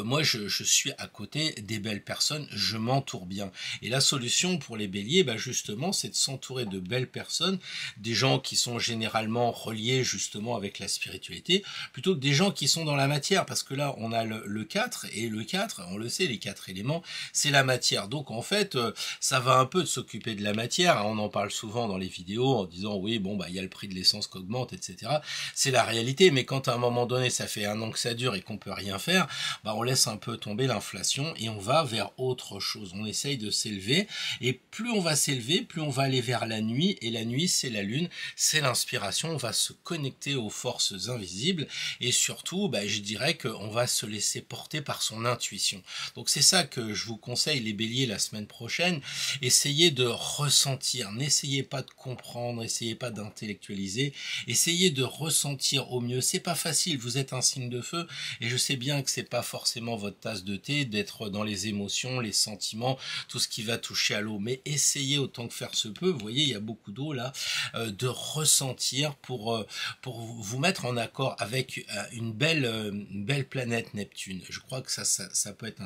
moi je suis à côté des belles personnes, je m'entoure bien. Et la solution pour les béliers, justement, c'est de s'entourer de belles personnes, des gens qui sont généralement reliés justement avec la spiritualité, plutôt que des gens qui sont dans la matière, parce que là, on a le 4, et le 4, on le sait, les 4 éléments, c'est la matière. Donc en fait, ça va un peu de s'occuper de la matière, hein, on en parle souvent dans les vidéos, en disant, oui, il y a le prix de l'essence qui augmente, etc. C'est la réalité, mais quand à un moment donné, ça fait un an que ça dure et qu'on peut rien faire, on laisse un peu tomber l'inflation et on va vers autre chose. On essaye de s'élever et plus on va s'élever, plus on va aller vers la nuit, et la nuit c'est la lune, c'est l'inspiration, on va se connecter aux forces invisibles et surtout, je dirais qu'on va se laisser porter par son intuition. Donc c'est ça que je vous conseille les béliers la semaine prochaine, essayez de ressentir, n'essayez pas de comprendre, n'essayez pas d'intellectualiser, essayez de ressentir au mieux. C'est pas facile, vous êtes un signe de feu et je sais bien que c'est pas forcément votre tasse de thé d'être dans les émotions, les sentiments, tout ce qui va toucher à l'eau, mais essayez autant que faire se peut, vous voyez il y a beaucoup d'eau là, de ressentir pour vous mettre en accord avec une belle planète Neptune. Je crois que ça peut être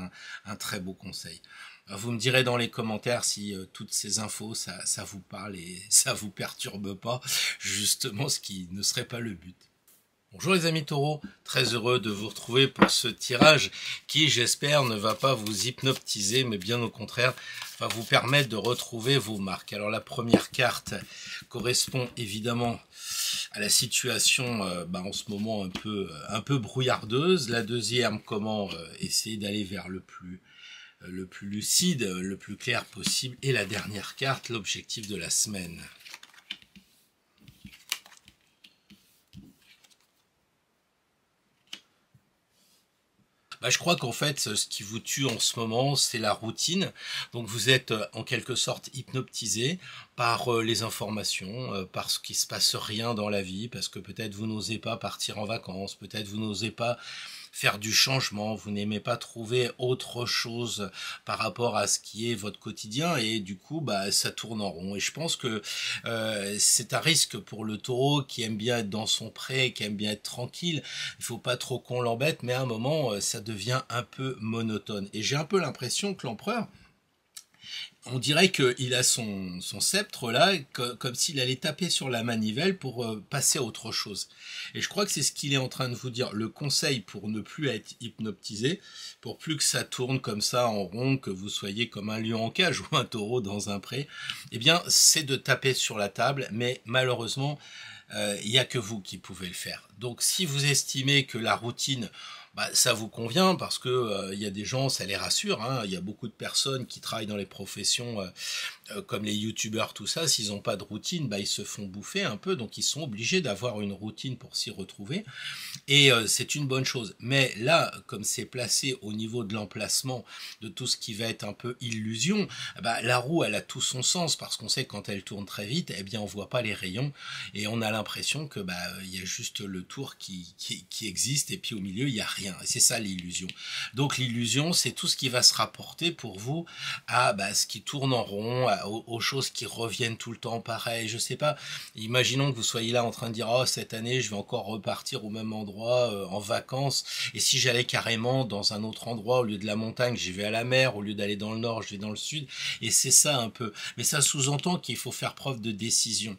un très beau conseil. Vous me direz dans les commentaires si toutes ces infos ça vous parle et ça vous perturbe pas, justement, ce qui ne serait pas le but. Bonjour les amis taureaux, très heureux de vous retrouver pour ce tirage qui, j'espère, ne va pas vous hypnotiser, mais bien au contraire, va vous permettre de retrouver vos marques. Alors la première carte correspond évidemment à la situation en ce moment un peu brouillardeuse. La deuxième, comment essayer d'aller vers le plus lucide, le plus clair possible. Et la dernière carte, l'objectif de la semaine. Je crois qu'en fait, ce qui vous tue en ce moment, c'est la routine. Donc vous êtes en quelque sorte hypnotisé par les informations, par ce qui se passe rien dans la vie, parce que peut-être vous n'osez pas partir en vacances, peut-être vous n'osez pas faire du changement, vous n'aimez pas trouver autre chose par rapport à ce qui est votre quotidien et du coup ça tourne en rond. Et je pense que c'est un risque pour le taureau qui aime bien être dans son pré, qui aime bien être tranquille. Il faut pas trop qu'on l'embête, mais à un moment ça devient un peu monotone. Et j'ai un peu l'impression que l'empereur, on dirait qu'il a son sceptre là, comme s'il allait taper sur la manivelle pour passer à autre chose. Et je crois que c'est ce qu'il est en train de vous dire. Le conseil pour ne plus être hypnotisé, pour plus que ça tourne comme ça en rond, que vous soyez comme un lion en cage ou un taureau dans un pré, c'est de taper sur la table, mais malheureusement, il n'y a que vous qui pouvez le faire. Donc si vous estimez que la routine, ça vous convient parce que y a des gens, ça les rassure, hein. Il y a beaucoup de personnes qui travaillent dans les professions comme les youtubeurs, tout ça, s'ils n'ont pas de routine, ils se font bouffer un peu, donc ils sont obligés d'avoir une routine pour s'y retrouver, et c'est une bonne chose. Mais là, comme c'est placé au niveau de l'emplacement de tout ce qui va être un peu illusion, la roue, elle a tout son sens, parce qu'on sait que quand elle tourne très vite, on voit pas les rayons, et on a l'impression que il y a juste le tour qui existe, et puis au milieu, il y a rien. rien. Et c'est ça l'illusion. Donc l'illusion, c'est tout ce qui va se rapporter pour vous à ce qui tourne en rond, aux choses qui reviennent tout le temps pareil. Je sais pas, imaginons que vous soyez là en train de dire oh cette année je vais encore repartir au même endroit en vacances, et si j'allais carrément dans un autre endroit, au lieu de la montagne je vais à la mer, au lieu d'aller dans le nord je vais dans le sud, et c'est ça un peu. Mais ça sous-entend qu'il faut faire preuve de décision.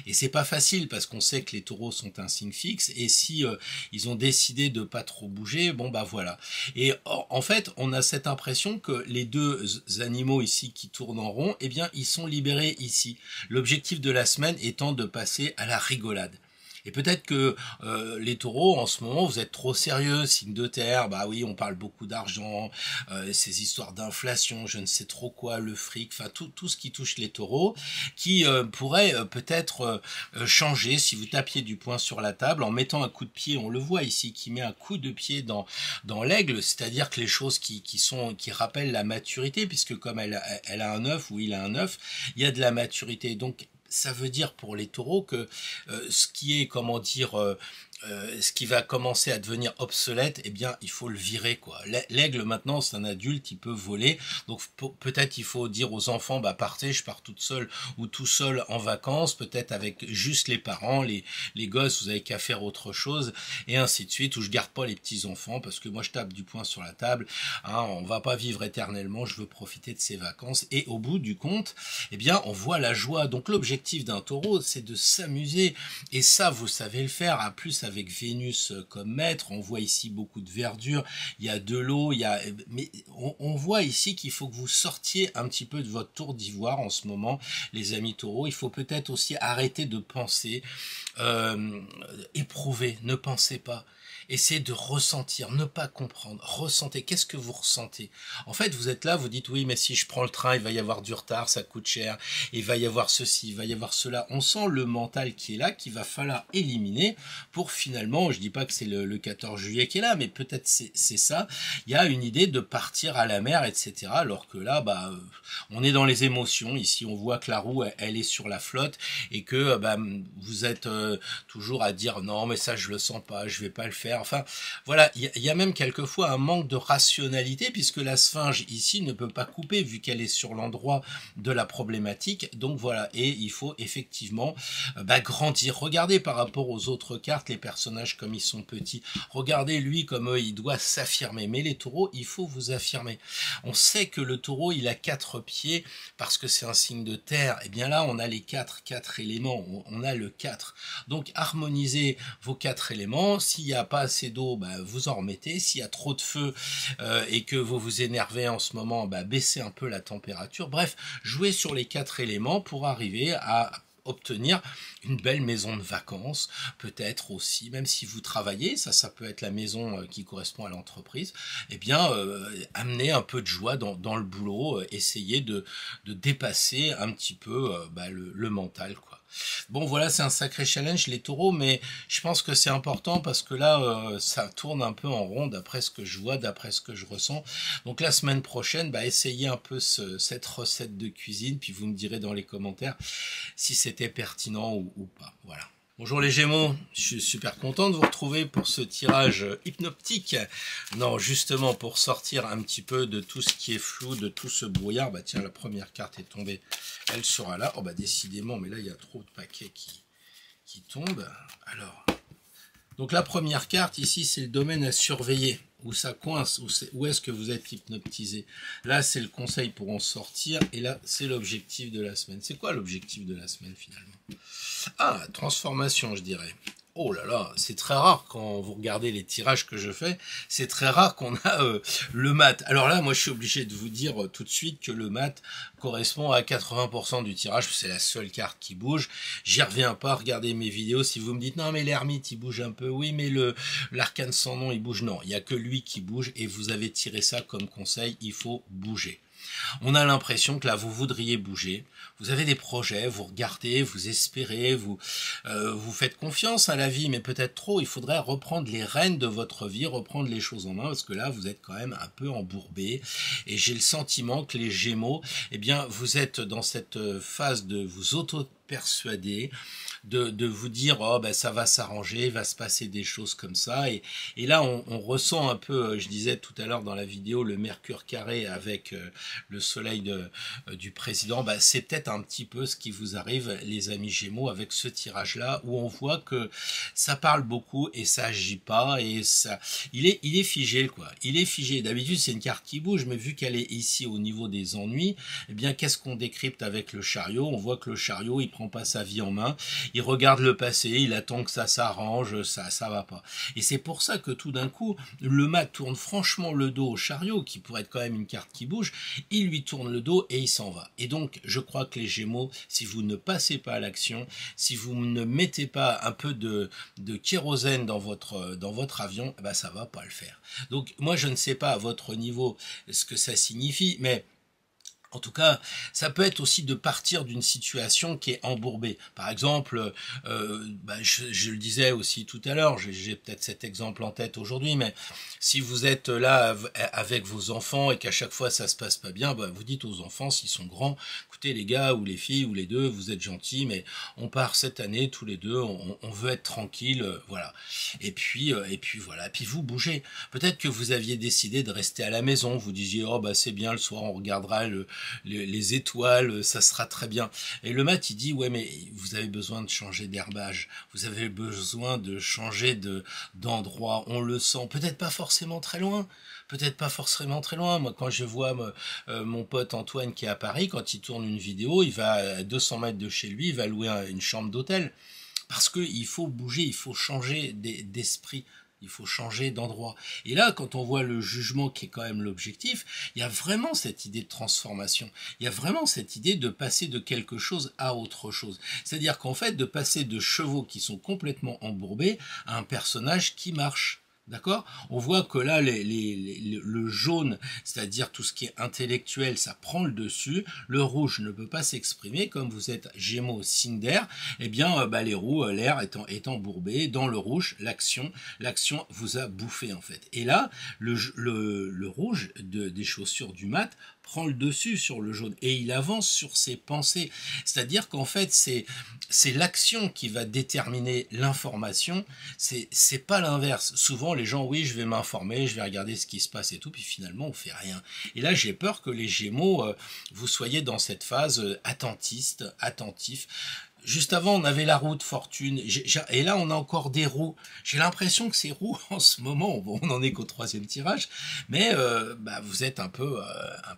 Et c'est pas facile parce qu'on sait que les taureaux sont un signe fixe, et si ils ont décidé de pas trop bouger, bon bah voilà. Et en fait, on a cette impression que les deux animaux ici qui tournent en rond, eh bien ils sont libérés ici. L'objectif de la semaine étant de passer à la rigolade. Et peut-être que les taureaux, en ce moment, vous êtes trop sérieux, signe de terre, bah oui, on parle beaucoup d'argent, ces histoires d'inflation, je ne sais trop quoi, le fric, enfin tout ce qui touche les taureaux, qui pourrait peut-être changer si vous tapiez du poing sur la table en mettant un coup de pied, on le voit ici, qui met un coup de pied dans l'aigle, c'est-à-dire que les choses qui rappellent la maturité, puisque comme elle a un œuf, ou il a un œuf, il y a de la maturité. Donc ça veut dire pour les taureaux que ce qui est, comment dire, ce qui va commencer à devenir obsolète, eh bien, il faut le virer, quoi. L'aigle, maintenant, c'est un adulte, il peut voler. Donc, peut-être il faut dire aux enfants, bah, partez, je pars toute seule ou tout seul en vacances, peut-être avec juste les parents, les gosses, vous avez qu'à faire autre chose, et ainsi de suite, ou je garde pas les petits-enfants, parce que moi, je tape du poing sur la table, hein, on va pas vivre éternellement, je veux profiter de ces vacances. Et au bout du compte, eh bien, on voit la joie. Donc, l'objectif d'un taureau, c'est de s'amuser, et ça, vous savez le faire, à plus avec Vénus comme maître. On voit ici beaucoup de verdure, il y a de l'eau, mais on voit ici qu'il faut que vous sortiez un petit peu de votre tour d'ivoire en ce moment, les amis taureaux. Il faut peut-être aussi arrêter de penser, éprouver, ne pensez pas. Essayez de ressentir, ne pas comprendre, ressentez. Qu'est-ce que vous ressentez? En fait, vous êtes là, vous dites oui, mais si je prends le train, il va y avoir du retard, ça coûte cher, il va y avoir ceci, il va y avoir cela. On sent le mental qui est là, qu'il va falloir éliminer pour finalement, je dis pas que c'est le 14 juillet qui est là, mais peut-être c'est ça. Il y a une idée de partir à la mer, etc. Alors que là, on est dans les émotions. Ici, on voit que la roue, elle est sur la flotte, et que vous êtes toujours à dire non, mais ça je le sens pas, je vais pas le faire. Enfin, voilà, il y a même quelquefois un manque de rationalité, puisque la sphinge ici ne peut pas couper vu qu'elle est sur l'endroit de la problématique. Donc voilà, et il faut effectivement grandir. Regardez par rapport aux autres cartes, les personnages comme ils sont petits. Regardez lui comme il doit s'affirmer. Mais les taureaux, il faut vous affirmer. On sait que le taureau, il a 4 pieds parce que c'est un signe de terre. Et bien là, on a les 4 éléments. On a le 4. Donc harmonisez vos 4 éléments. S'il n'y a pas assez d'eau, vous en remettez. S'il y a trop de feu et que vous vous énervez en ce moment, baissez un peu la température. Bref, jouez sur les 4 éléments pour arriver à obtenir une belle maison de vacances, peut-être aussi, même si vous travaillez, ça peut être la maison qui correspond à l'entreprise, eh bien, amener un peu de joie dans le boulot, essayer de dépasser un petit peu le mental, quoi. Bon, voilà, c'est un sacré challenge, les taureaux, mais je pense que c'est important parce que là, ça tourne un peu en rond d'après ce que je vois, d'après ce que je ressens. Donc la semaine prochaine, essayez un peu cette recette de cuisine, puis vous me direz dans les commentaires si c'était pertinent ou pas. Voilà. Bonjour les Gémeaux, je suis super content de vous retrouver pour ce tirage hypnotique. Non, justement pour sortir un petit peu de tout ce qui est flou, de tout ce brouillard. Tiens, la première carte est tombée, elle sera là. Oh décidément, mais là il y a trop de paquets qui tombent. Alors, donc la première carte ici, c'est le domaine à surveiller. Où ça coince, où est-ce que vous êtes hypnotisé. Là, c'est le conseil pour en sortir, et là, c'est l'objectif de la semaine. C'est quoi l'objectif de la semaine, finalement? Ah, transformation, je dirais. Oh là là, c'est très rare quand vous regardez les tirages que je fais, c'est très rare qu'on a le mat. Alors là, moi je suis obligé de vous dire tout de suite que le mat correspond à 80% du tirage, c'est la seule carte qui bouge. J'y reviens pas, regardez mes vidéos, si vous me dites non mais l'ermite il bouge un peu, oui mais l'arcane sans nom il bouge, non, il n'y a que lui qui bouge, et vous avez tiré ça comme conseil, il faut bouger. On a l'impression que là, vous voudriez bouger, vous avez des projets, vous regardez, vous espérez, vous faites confiance à la vie, mais peut-être trop, il faudrait reprendre les rênes de votre vie, reprendre les choses en main, parce que là, vous êtes quand même un peu embourbé, et j'ai le sentiment que les Gémeaux, eh bien, vous êtes dans cette phase de vous persuader, de vous dire oh ben ça va s'arranger, va se passer des choses comme ça, et là on ressent un peu, je disais tout à l'heure dans la vidéo, le Mercure carré avec le soleil du président. Ben, c'est peut-être un petit peu ce qui vous arrive les amis Gémeaux avec ce tirage là, où on voit que ça parle beaucoup et ça agit pas, et ça il est figé quoi, il est figé. D'habitude c'est une carte qui bouge, mais vu qu'elle est ici au niveau des ennuis, eh bien qu'est-ce qu'on décrypte avec le chariot? On voit que le chariot il prend pas sa vie en main, il regarde le passé, il attend que ça s'arrange, ça va pas. Et c'est pour ça que tout d'un coup, le mat tourne franchement le dos au chariot, qui pourrait être quand même une carte qui bouge, il lui tourne le dos et il s'en va. Et donc, je crois que les Gémeaux, si vous ne passez pas à l'action, si vous ne mettez pas un peu de kérosène dans votre avion, eh ben ça va pas le faire. Donc, moi, je ne sais pas à votre niveau ce que ça signifie, mais en tout cas, ça peut être aussi de partir d'une situation qui est embourbée. Par exemple, je le disais aussi tout à l'heure, j'ai peut-être cet exemple en tête aujourd'hui, mais si vous êtes là avec vos enfants et qu'à chaque fois ça se passe pas bien, vous dites aux enfants, s'ils sont grands, écoutez les gars ou les filles ou les deux, vous êtes gentils, mais on part cette année tous les deux, on veut être tranquille, voilà. Et puis voilà, et puis vous bougez. Peut-être que vous aviez décidé de rester à la maison, vous disiez oh c'est bien, le soir on regardera les étoiles, ça sera très bien. Et le mat il dit ouais mais vous avez besoin de changer d'herbage, vous avez besoin de changer d'endroit, on le sent, peut-être pas forcément très loin, moi quand je vois mon pote Antoine qui est à Paris, quand il tourne une vidéo, il va à 200 mètres de chez lui, il va louer une chambre d'hôtel, parce qu'il faut bouger, il faut changer d'esprit, il faut changer d'endroit. Et là, quand on voit le jugement qui est quand même l'objectif, il y a vraiment cette idée de transformation. Il y a vraiment cette idée de passer de quelque chose à autre chose. C'est-à-dire qu'en fait, de passer de chevaux qui sont complètement embourbés à un personnage qui marche. D'accord? On voit que là, le jaune, c'est-à-dire tout ce qui est intellectuel, ça prend le dessus. Le rouge ne peut pas s'exprimer. Comme vous êtes Gémeaux, signe d'air, eh bien, les roues, l'air est embourbé. Dans le rouge, l'action vous a bouffé en fait. Et là, le rouge des chaussures du mat prend le dessus sur le jaune et il avance sur ses pensées. C'est-à-dire qu'en fait, c'est l'action qui va déterminer l'information, c'est pas l'inverse. Souvent, les gens, oui, je vais m'informer, je vais regarder ce qui se passe et tout, puis finalement, on fait rien. Et là, j'ai peur que les Gémeaux, vous soyez dans cette phase attentif. Juste avant, on avait la roue de fortune, et là, on a encore des roues. J'ai l'impression que ces roues, en ce moment, bon, on n'en est qu'au 3e tirage, mais vous êtes un peu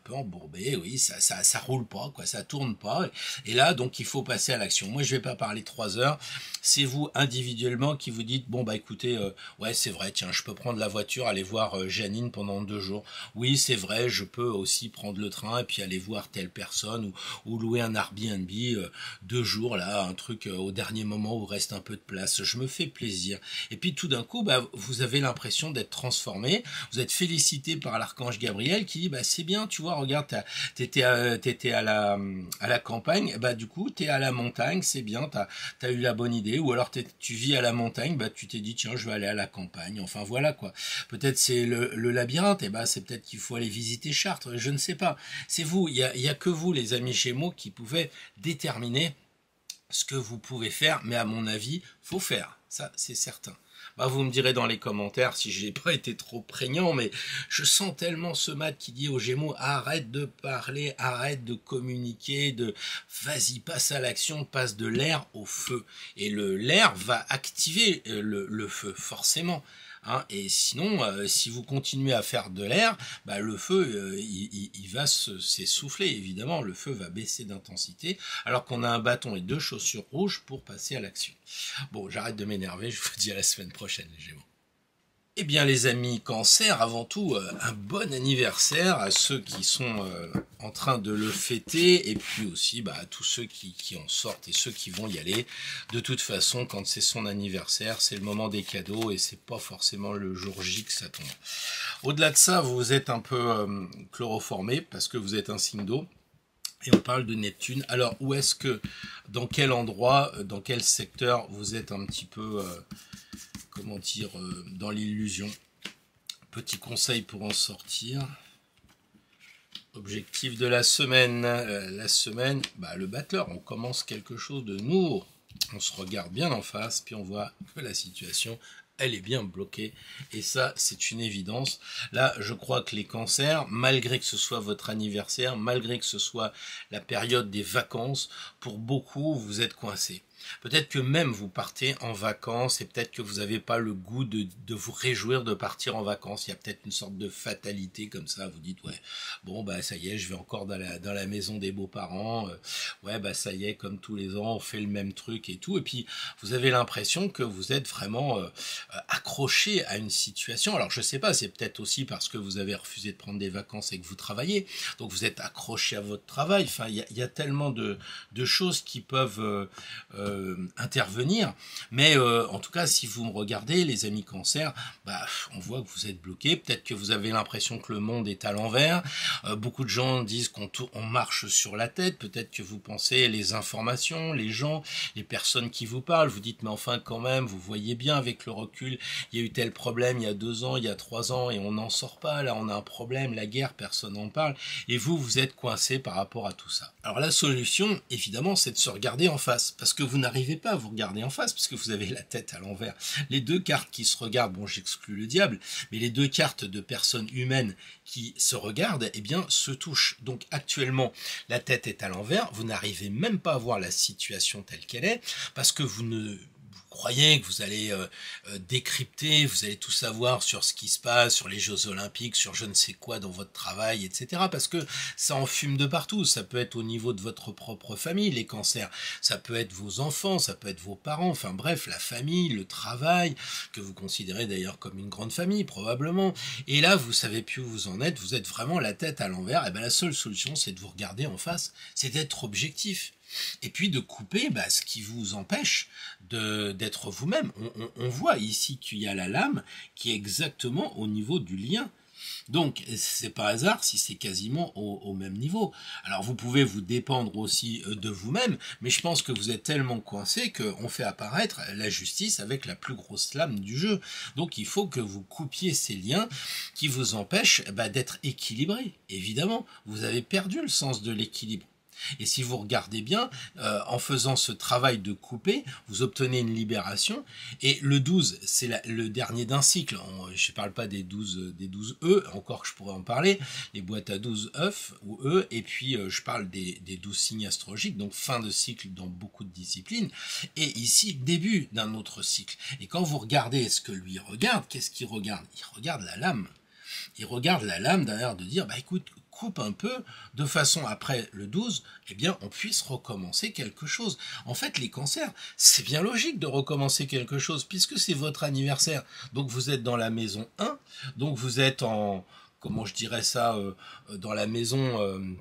embourbé, oui, ça roule pas, quoi, ça tourne pas. Et là, donc, il faut passer à l'action. Moi, je vais pas parler 3 heures. C'est vous, individuellement, qui vous dites, bon, écoutez, ouais, c'est vrai, tiens, je peux prendre la voiture, aller voir Janine pendant 2 jours. Oui, c'est vrai, je peux aussi prendre le train et puis aller voir telle personne ou louer un Airbnb 2 jours, là, un truc au dernier moment où il reste un peu de place, je me fais plaisir. Et puis tout d'un coup, vous avez l'impression d'être transformé, vous êtes félicité par l'archange Gabriel qui dit, c'est bien, tu vois, regarde, t'étais à la campagne, du coup, t'es à la montagne, c'est bien, t'as eu la bonne idée, ou alors tu vis à la montagne, tu t'es dit, tiens, je vais aller à la campagne, enfin voilà quoi. Peut-être c'est le labyrinthe, et c'est peut-être qu'il faut aller visiter Chartres, je ne sais pas. C'est vous, il y a que vous, les amis Gémeaux, qui pouvez déterminer ce que vous pouvez faire, mais à mon avis, faut faire, ça c'est certain. Vous me direz dans les commentaires si j'ai pas été trop prégnant, mais je sens tellement ce mat qui dit aux Gémeaux, arrête de parler, arrête de communiquer, vas-y, passe à l'action, passe de l'air au feu. Et l'air va activer le feu, forcément. Et sinon, si vous continuez à faire de l'air, le feu, il va s'essouffler, évidemment, le feu va baisser d'intensité, alors qu'on a un bâton et 2 chaussures rouges pour passer à l'action. Bon, j'arrête de m'énerver, je vous dis à la semaine prochaine, les Gémeaux. Eh bien les amis Cancer, avant tout, un bon anniversaire à ceux qui sont en train de le fêter, et puis aussi à tous ceux qui en sortent et ceux qui vont y aller. De toute façon, quand c'est son anniversaire, c'est le moment des cadeaux et c'est pas forcément le jour J que ça tombe. Au-delà de ça, vous êtes un peu chloroformé parce que vous êtes un signe d'eau. Et on parle de Neptune. Alors, où est-ce que, dans quel endroit, dans quel secteur vous êtes un petit peu... comment dire, dans l'illusion. Petit conseil pour en sortir. Objectif de la semaine, le battleur, on commence quelque chose de nouveau. On se regarde bien en face, puis on voit que la situation, elle est bien bloquée. Et ça, c'est une évidence. Là, je crois que les cancers, malgré que ce soit votre anniversaire, malgré que ce soit la période des vacances, pour beaucoup, vous êtes coincés. Peut-être que même vous partez en vacances et peut-être que vous n'avez pas le goût de vous réjouir de partir en vacances. Il y a peut-être une sorte de fatalité comme ça. Vous dites, ouais, bon, bah ça y est, je vais encore dans la maison des beaux-parents. Ouais, bah ça y est, comme tous les ans, on fait le même truc et tout. Et puis, vous avez l'impression que vous êtes vraiment accroché à une situation. Alors, je sais pas, c'est peut-être aussi parce que vous avez refusé de prendre des vacances et que vous travaillez. Donc, vous êtes accroché à votre travail. Enfin, il y a tellement de choses qui peuvent intervenir, mais en tout cas si vous me regardez les amis cancer, on voit que vous êtes bloqué, peut-être que vous avez l'impression que le monde est à l'envers, beaucoup de gens disent qu'on marche sur la tête, peut-être que vous pensez les informations, les gens, les personnes qui vous parlent, vous dites mais enfin quand même, vous voyez bien avec le recul, il y a eu tel problème il y a 2 ans, il y a 3 ans et on n'en sort pas, là on a un problème, la guerre, personne n'en parle, et vous êtes coincé par rapport à tout ça. Alors la solution évidemment c'est de se regarder en face, parce que vous n'arrivez pas à vous regarder en face, parce que vous avez la tête à l'envers. Les deux cartes qui se regardent, bon j'exclus le diable, mais les deux cartes de personnes humaines qui se regardent, eh bien se touchent. Donc actuellement, la tête est à l'envers, vous n'arrivez même pas à voir la situation telle qu'elle est, parce que vous croyez que vous allez décrypter, vous allez tout savoir sur ce qui se passe, sur les Jeux Olympiques, sur je ne sais quoi dans votre travail, etc. Parce que ça en fume de partout. Ça peut être au niveau de votre propre famille, les cancers. Ça peut être vos enfants, ça peut être vos parents. Enfin bref, la famille, le travail, que vous considérez d'ailleurs comme une grande famille, probablement. Et là, vous savez plus où vous en êtes. Vous êtes vraiment la tête à l'envers. Et bien la seule solution, c'est de vous regarder en face. C'est d'être objectif. Et puis de couper ce qui vous empêche d'être vous-même. On voit ici qu'il y a la lame qui est exactement au niveau du lien. Donc c'est pas hasard si c'est quasiment au même niveau. Alors vous pouvez vous dépendre aussi de vous-même, mais je pense que vous êtes tellement coincé qu'on fait apparaître la justice avec la plus grosse lame du jeu. Donc il faut que vous coupiez ces liens qui vous empêchent d'être équilibré. Évidemment, vous avez perdu le sens de l'équilibre. Et si vous regardez bien, en faisant ce travail de couper, vous obtenez une libération. Et le 12, c'est le dernier d'un cycle. Je ne parle pas des 12 œufs, encore que je pourrais en parler, les boîtes à 12 œufs ou œufs. Et puis je parle des 12 signes astrologiques, donc fin de cycle dans beaucoup de disciplines. Et ici, début d'un autre cycle. Et quand vous regardez ce que lui regarde, qu'est-ce qu'il regarde? Il regarde la lame. Il regarde la lame d'ailleurs de dire, écoute, coupe un peu, de façon après le 12, eh bien on puisse recommencer quelque chose. En fait, les cancers, c'est bien logique de recommencer quelque chose, puisque c'est votre anniversaire. Donc vous êtes dans la maison 1, donc vous êtes comment je dirais ça, dans la maison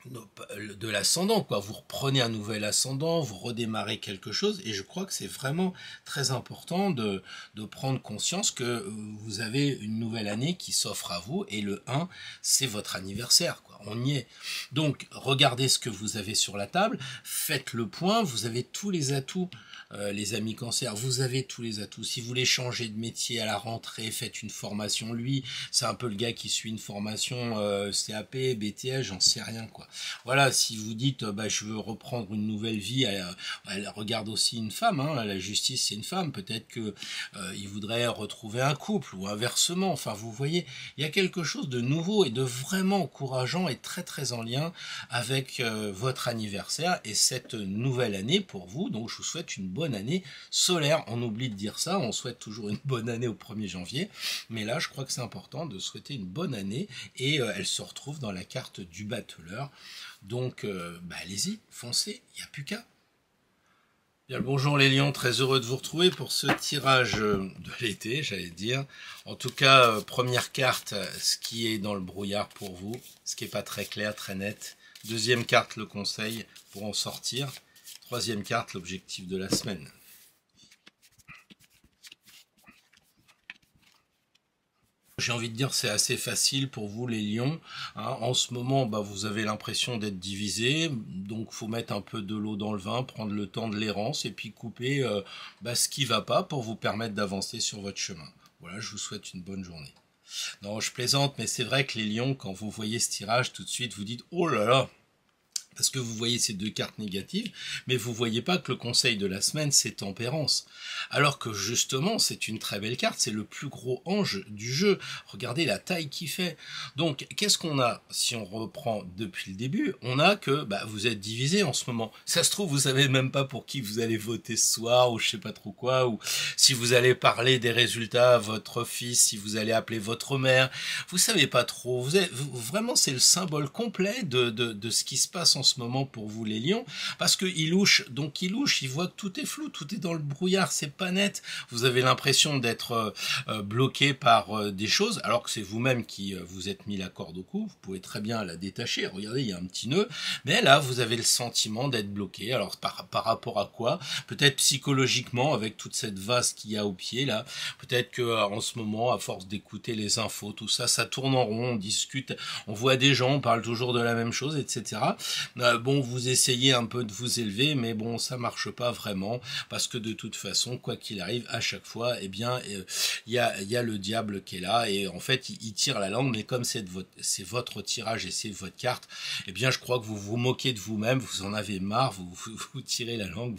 de l'ascendant, quoi. Vous reprenez un nouvel ascendant, vous redémarrez quelque chose, et je crois que c'est vraiment très important de prendre conscience que vous avez une nouvelle année qui s'offre à vous, et le 1, c'est votre anniversaire, quoi. On y est. Donc, regardez ce que vous avez sur la table, faites le point, vous avez tous les atouts, les amis cancer, vous avez tous les atouts. Si vous voulez changer de métier à la rentrée, faites une formation. Lui, c'est un peu le gars qui suit une formation CAP, BTS, j'en sais rien, quoi. Voilà, si vous dites je veux reprendre une nouvelle vie, elle regarde aussi une femme, hein, la justice c'est une femme, peut-être que il voudrait retrouver un couple ou inversement. Enfin, vous voyez, il y a quelque chose de nouveau et de vraiment encourageant et très très en lien avec votre anniversaire et cette nouvelle année pour vous. Donc je vous souhaite une bonne année solaire. On oublie de dire ça, on souhaite toujours une bonne année au 1er janvier, mais là je crois que c'est important de souhaiter une bonne année, et elle se retrouve dans la carte du battleur. Donc allez-y, foncez, il n'y a plus qu'à. Bien, bonjour les lions, très heureux de vous retrouver pour ce tirage de l'été, j'allais dire. En tout cas, première carte, ce qui est dans le brouillard pour vous, ce qui n'est pas très clair, très net. Deuxième carte, le conseil pour en sortir. Troisième carte, l'objectif de la semaine. J'ai envie de dire c'est assez facile pour vous les lions, hein. En ce moment vous avez l'impression d'être divisé, donc faut mettre un peu de l'eau dans le vin, prendre le temps de l'errance et puis couper ce qui va pas pour vous permettre d'avancer sur votre chemin. Voilà, je vous souhaite une bonne journée. Non, je plaisante, mais c'est vrai que les lions, quand vous voyez ce tirage, tout de suite, vous dites, oh là là, parce que vous voyez ces deux cartes négatives, mais vous voyez pas que le conseil de la semaine, c'est tempérance. Alors que justement, c'est une très belle carte, c'est le plus gros ange du jeu. Regardez la taille qu'il fait. Donc, qu'est-ce qu'on a si on reprend depuis le début? On a que vous êtes divisé en ce moment. Ça se trouve, vous savez même pas pour qui vous allez voter ce soir, ou je sais pas trop quoi, ou si vous allez parler des résultats à votre fils, si vous allez appeler votre mère. Vous savez pas trop. Vraiment, c'est le symbole complet de ce qui se passe en ce moment pour vous les lions, parce qu'il louche, donc il louche, il voit que tout est flou, tout est dans le brouillard, c'est pas net, vous avez l'impression d'être bloqué par des choses, alors que c'est vous-même qui vous êtes mis la corde au cou, vous pouvez très bien la détacher, regardez, il y a un petit nœud, mais là, vous avez le sentiment d'être bloqué, alors par rapport à quoi? Peut-être psychologiquement, avec toute cette vase qu'il y a au pied, là, peut-être que en ce moment, à force d'écouter les infos, tout ça, ça tourne en rond, on discute, on voit des gens, on parle toujours de la même chose, etc. Bon, vous essayez un peu de vous élever, mais bon, ça marche pas vraiment, parce que de toute façon, quoi qu'il arrive, à chaque fois, eh bien, il y a le diable qui est là, et en fait, il tire la langue, mais comme c'est votre tirage et c'est votre carte, eh bien, je crois que vous vous moquez de vous-même, vous en avez marre, vous tirez la langue,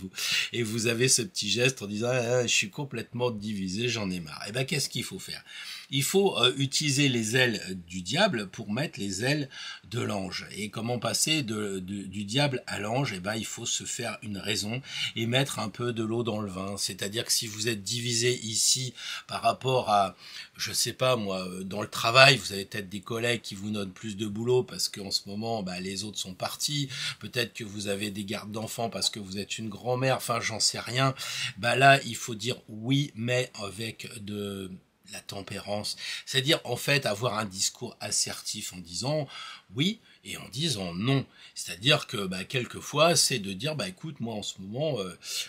et vous avez ce petit geste en disant, ah, je suis complètement divisé, j'en ai marre. Eh bien, qu'est-ce qu'il faut faire? Il faut utiliser les ailes du diable pour mettre les ailes de l'ange. Et comment passer du diable à l'ange? Eh ben, il faut se faire une raison et mettre un peu de l'eau dans le vin. C'est-à-dire que si vous êtes divisé ici par rapport à, je sais pas moi, dans le travail, vous avez peut-être des collègues qui vous donnent plus de boulot parce qu'en ce moment, les autres sont partis. Peut-être que vous avez des gardes d'enfants parce que vous êtes une grand-mère. Enfin, j'en sais rien. Là, il faut dire oui, mais avec de la tempérance, c'est-à-dire en fait avoir un discours assertif en disant oui et en disant non, c'est-à-dire que quelquefois c'est de dire écoute, moi en ce moment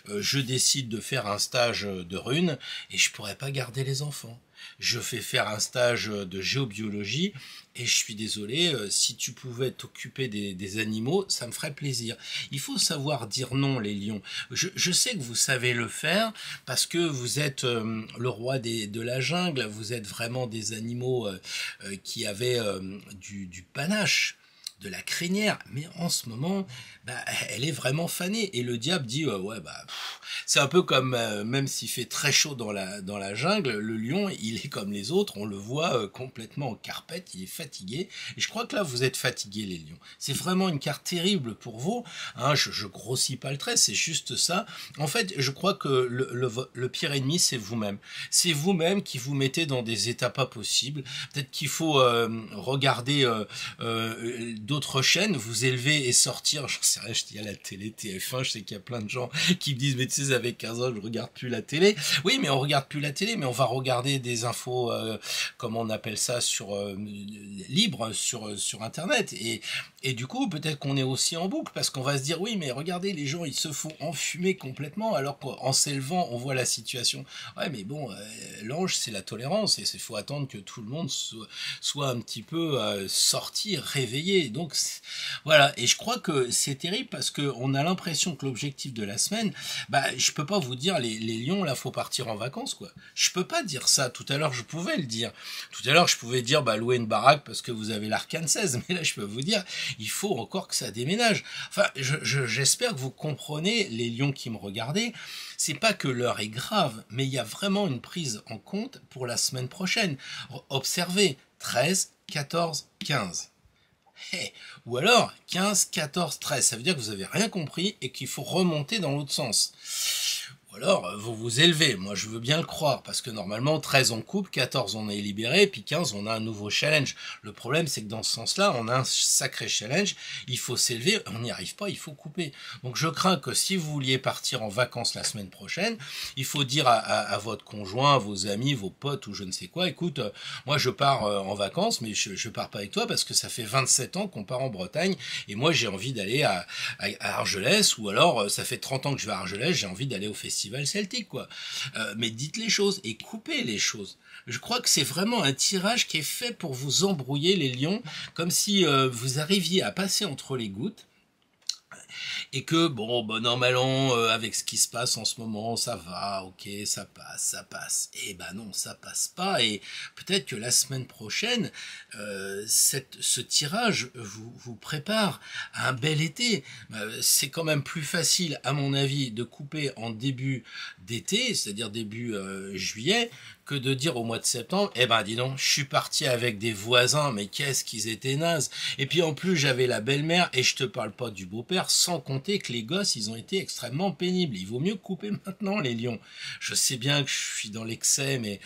je décide de faire un stage de runes et je pourrais pas garder les enfants, je fais faire un stage de géobiologie et je suis désolé, si tu pouvais t'occuper des animaux, ça me ferait plaisir. Il faut savoir dire non, les lions. Je sais que vous savez le faire parce que vous êtes le roi de la jungle, vous êtes vraiment des animaux qui avaient du panache, de la crinière, mais en ce moment, elle est vraiment fanée. Et le diable dit, c'est un peu comme, même s'il fait très chaud dans la jungle, le lion, il est comme les autres, on le voit complètement en carpette, il est fatigué. Et je crois que là, vous êtes fatigués, les lions. C'est vraiment une carte terrible pour vous. Hein, je grossis pas le trait, c'est juste ça. En fait, je crois que le pire ennemi, c'est vous-même. C'est vous-même qui vous mettez dans des états pas possibles. Peut-être qu'il faut regarder d'autres chaînes, vous élever et sortir, j'en sais rien, je dis à la télé, TF1, je sais qu'il y a plein de gens qui me disent, mais tu sais, avec 15 ans, je regarde plus la télé. Oui, mais on regarde plus la télé, mais on va regarder des infos, comment on appelle ça, libre sur Internet. Et du coup, peut-être qu'on est aussi en boucle, parce qu'on va se dire, oui, mais regardez, les gens, ils se font enfumer complètement, alors qu'en s'élevant, on voit la situation. Ouais, mais bon, l'ange, c'est la tolérance, et il faut attendre que tout le monde soit un petit peu sorti, réveillé. Donc, voilà. Et je crois que c'est terrible, parce qu'on a l'impression que l'objectif de la semaine, je peux pas vous dire, les lions, là, faut partir en vacances, quoi. Je peux pas dire ça. Tout à l'heure, je pouvais le dire. Tout à l'heure, je pouvais dire, louer une baraque parce que vous avez l'arcane 16, mais là, je peux vous dire, il faut encore que ça déménage. Enfin, j'espère que vous comprenez, les lions qui me regardaient, c'est pas que l'heure est grave, mais il y a vraiment une prise en compte pour la semaine prochaine. Observez, 13, 14, 15. Hey, ou alors 15, 14, 13, ça veut dire que vous avez rien compris et qu'il faut remonter dans l'autre sens. Ou alors, vous vous élevez, moi je veux bien le croire, parce que normalement 13 on coupe, 14 on est libéré, puis 15 on a un nouveau challenge. Le problème c'est que dans ce sens-là, on a un sacré challenge, il faut s'élever, on n'y arrive pas, il faut couper. Donc je crains que si vous vouliez partir en vacances la semaine prochaine, il faut dire à votre conjoint, à vos amis, vos potes ou je ne sais quoi, écoute, moi je pars en vacances, mais je pars pas avec toi parce que ça fait 27 ans qu'on part en Bretagne, et moi j'ai envie d'aller à Argelès, ou alors ça fait 30 ans que je vais à Argelès, j'ai envie d'aller au festival celtique, quoi. Mais dites les choses et coupez les choses. Je crois que c'est vraiment un tirage qui est fait pour vous embrouiller, les lions, comme si vous arriviez à passer entre les gouttes et que bon, bon an mal an, avec ce qui se passe en ce moment, ça va, ok, ça passe. Et ben non, ça passe pas. Et peut-être que la semaine prochaine, ce tirage vous prépare à un bel été. C'est quand même plus facile, à mon avis, de couper en début d'été, c'est-à-dire début juillet, que de dire au mois de septembre, eh ben dis donc, je suis parti avec des voisins, mais qu'est-ce qu'ils étaient nazes. Et puis en plus, j'avais la belle-mère, et je te parle pas du beau-père, sans compter que les gosses, ils ont été extrêmement pénibles. Il vaut mieux couper maintenant, les lions. Je sais bien que je suis dans l'excès, mais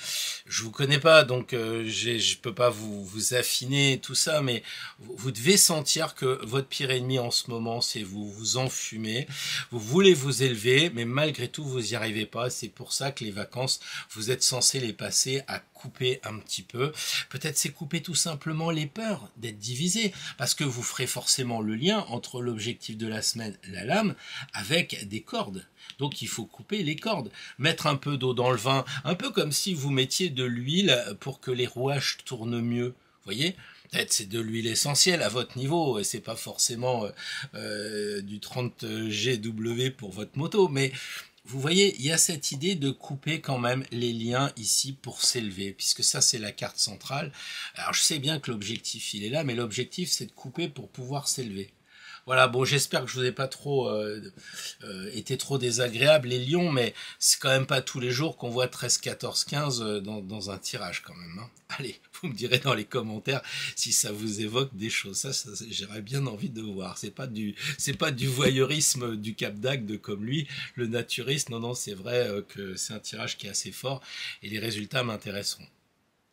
je vous connais pas, donc je peux pas vous affiner tout ça, mais vous devez sentir que votre pire ennemi en ce moment, c'est vous enfumez, vous voulez vous élever, mais malgré tout, vous y arrivez pas. C'est pour ça que les vacances, vous êtes censé les passer à couper un petit peu. Peut-être c'est couper tout simplement les peurs d'être divisé, parce que vous ferez forcément le lien entre l'objectif de la semaine, la lame, avec des cordes. Donc il faut couper les cordes, mettre un peu d'eau dans le vin, un peu comme si vous mettiez de l'huile pour que les rouages tournent mieux. Vous voyez ? Peut-être c'est de l'huile essentielle à votre niveau, c'est pas forcément du 30 GW pour votre moto, mais vous voyez, il y a cette idée de couper quand même les liens ici pour s'élever, puisque ça c'est la carte centrale. Alors je sais bien que l'objectif il est là, mais l'objectif c'est de couper pour pouvoir s'élever. Voilà, bon, j'espère que je vous ai pas trop été trop désagréable, les lions, mais c'est quand même pas tous les jours qu'on voit 13, 14, 15 dans un tirage quand même. Hein. Allez, vous me direz dans les commentaires si ça vous évoque des choses. Ça j'aurais bien envie de voir. C'est pas du voyeurisme du Cap d'Agde comme lui, le naturiste. Non, non, c'est vrai que c'est un tirage qui est assez fort et les résultats m'intéresseront.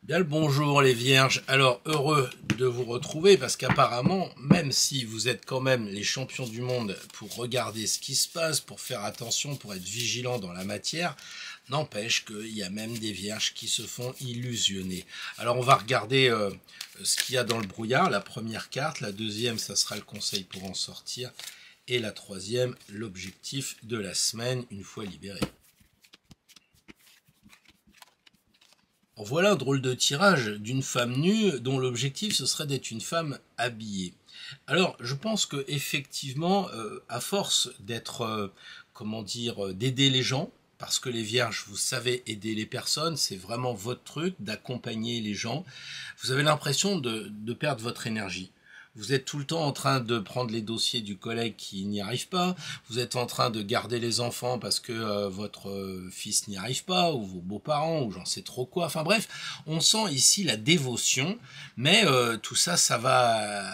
Bien le bonjour les vierges, alors heureux de vous retrouver parce qu'apparemment, même si vous êtes quand même les champions du monde pour regarder ce qui se passe, pour faire attention, pour être vigilant dans la matière, n'empêche qu'il y a même des vierges qui se font illusionner. Alors on va regarder ce qu'il y a dans le brouillard, la première carte, la deuxième ça sera le conseil pour en sortir, et la troisième, l'objectif de la semaine une fois libéré. Voilà un drôle de tirage d'une femme nue dont l'objectif ce serait d'être une femme habillée. Alors je pense que effectivement, à force d'être, comment dire, d'aider les gens, parce que les vierges, vous savez aider les personnes, c'est vraiment votre truc d'accompagner les gens, vous avez l'impression de perdre votre énergie. Vous êtes tout le temps en train de prendre les dossiers du collègue qui n'y arrive pas, vous êtes en train de garder les enfants parce que votre fils n'y arrive pas, ou vos beaux-parents, ou j'en sais trop quoi, enfin bref, on sent ici la dévotion, mais tout ça, ça va,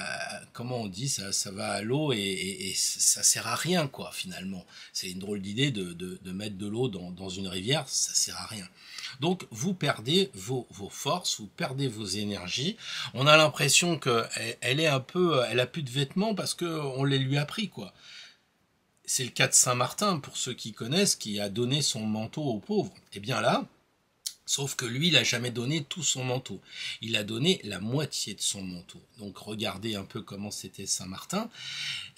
comment on dit, ça va à l'eau et ça sert à rien quoi finalement. C'est une drôle d'idée de mettre de l'eau dans une rivière, ça sert à rien. Donc vous perdez vos forces, vous perdez vos énergies. On a l'impression qu'elle est un peu, elle a plus de vêtements parce qu'on les lui a pris quoi. C'est le cas de Saint-Martin pour ceux qui connaissent, qui a donné son manteau aux pauvres. Et bien là, sauf que lui, il n'a jamais donné tout son manteau. Il a donné la moitié de son manteau. Donc regardez un peu comment c'était Saint-Martin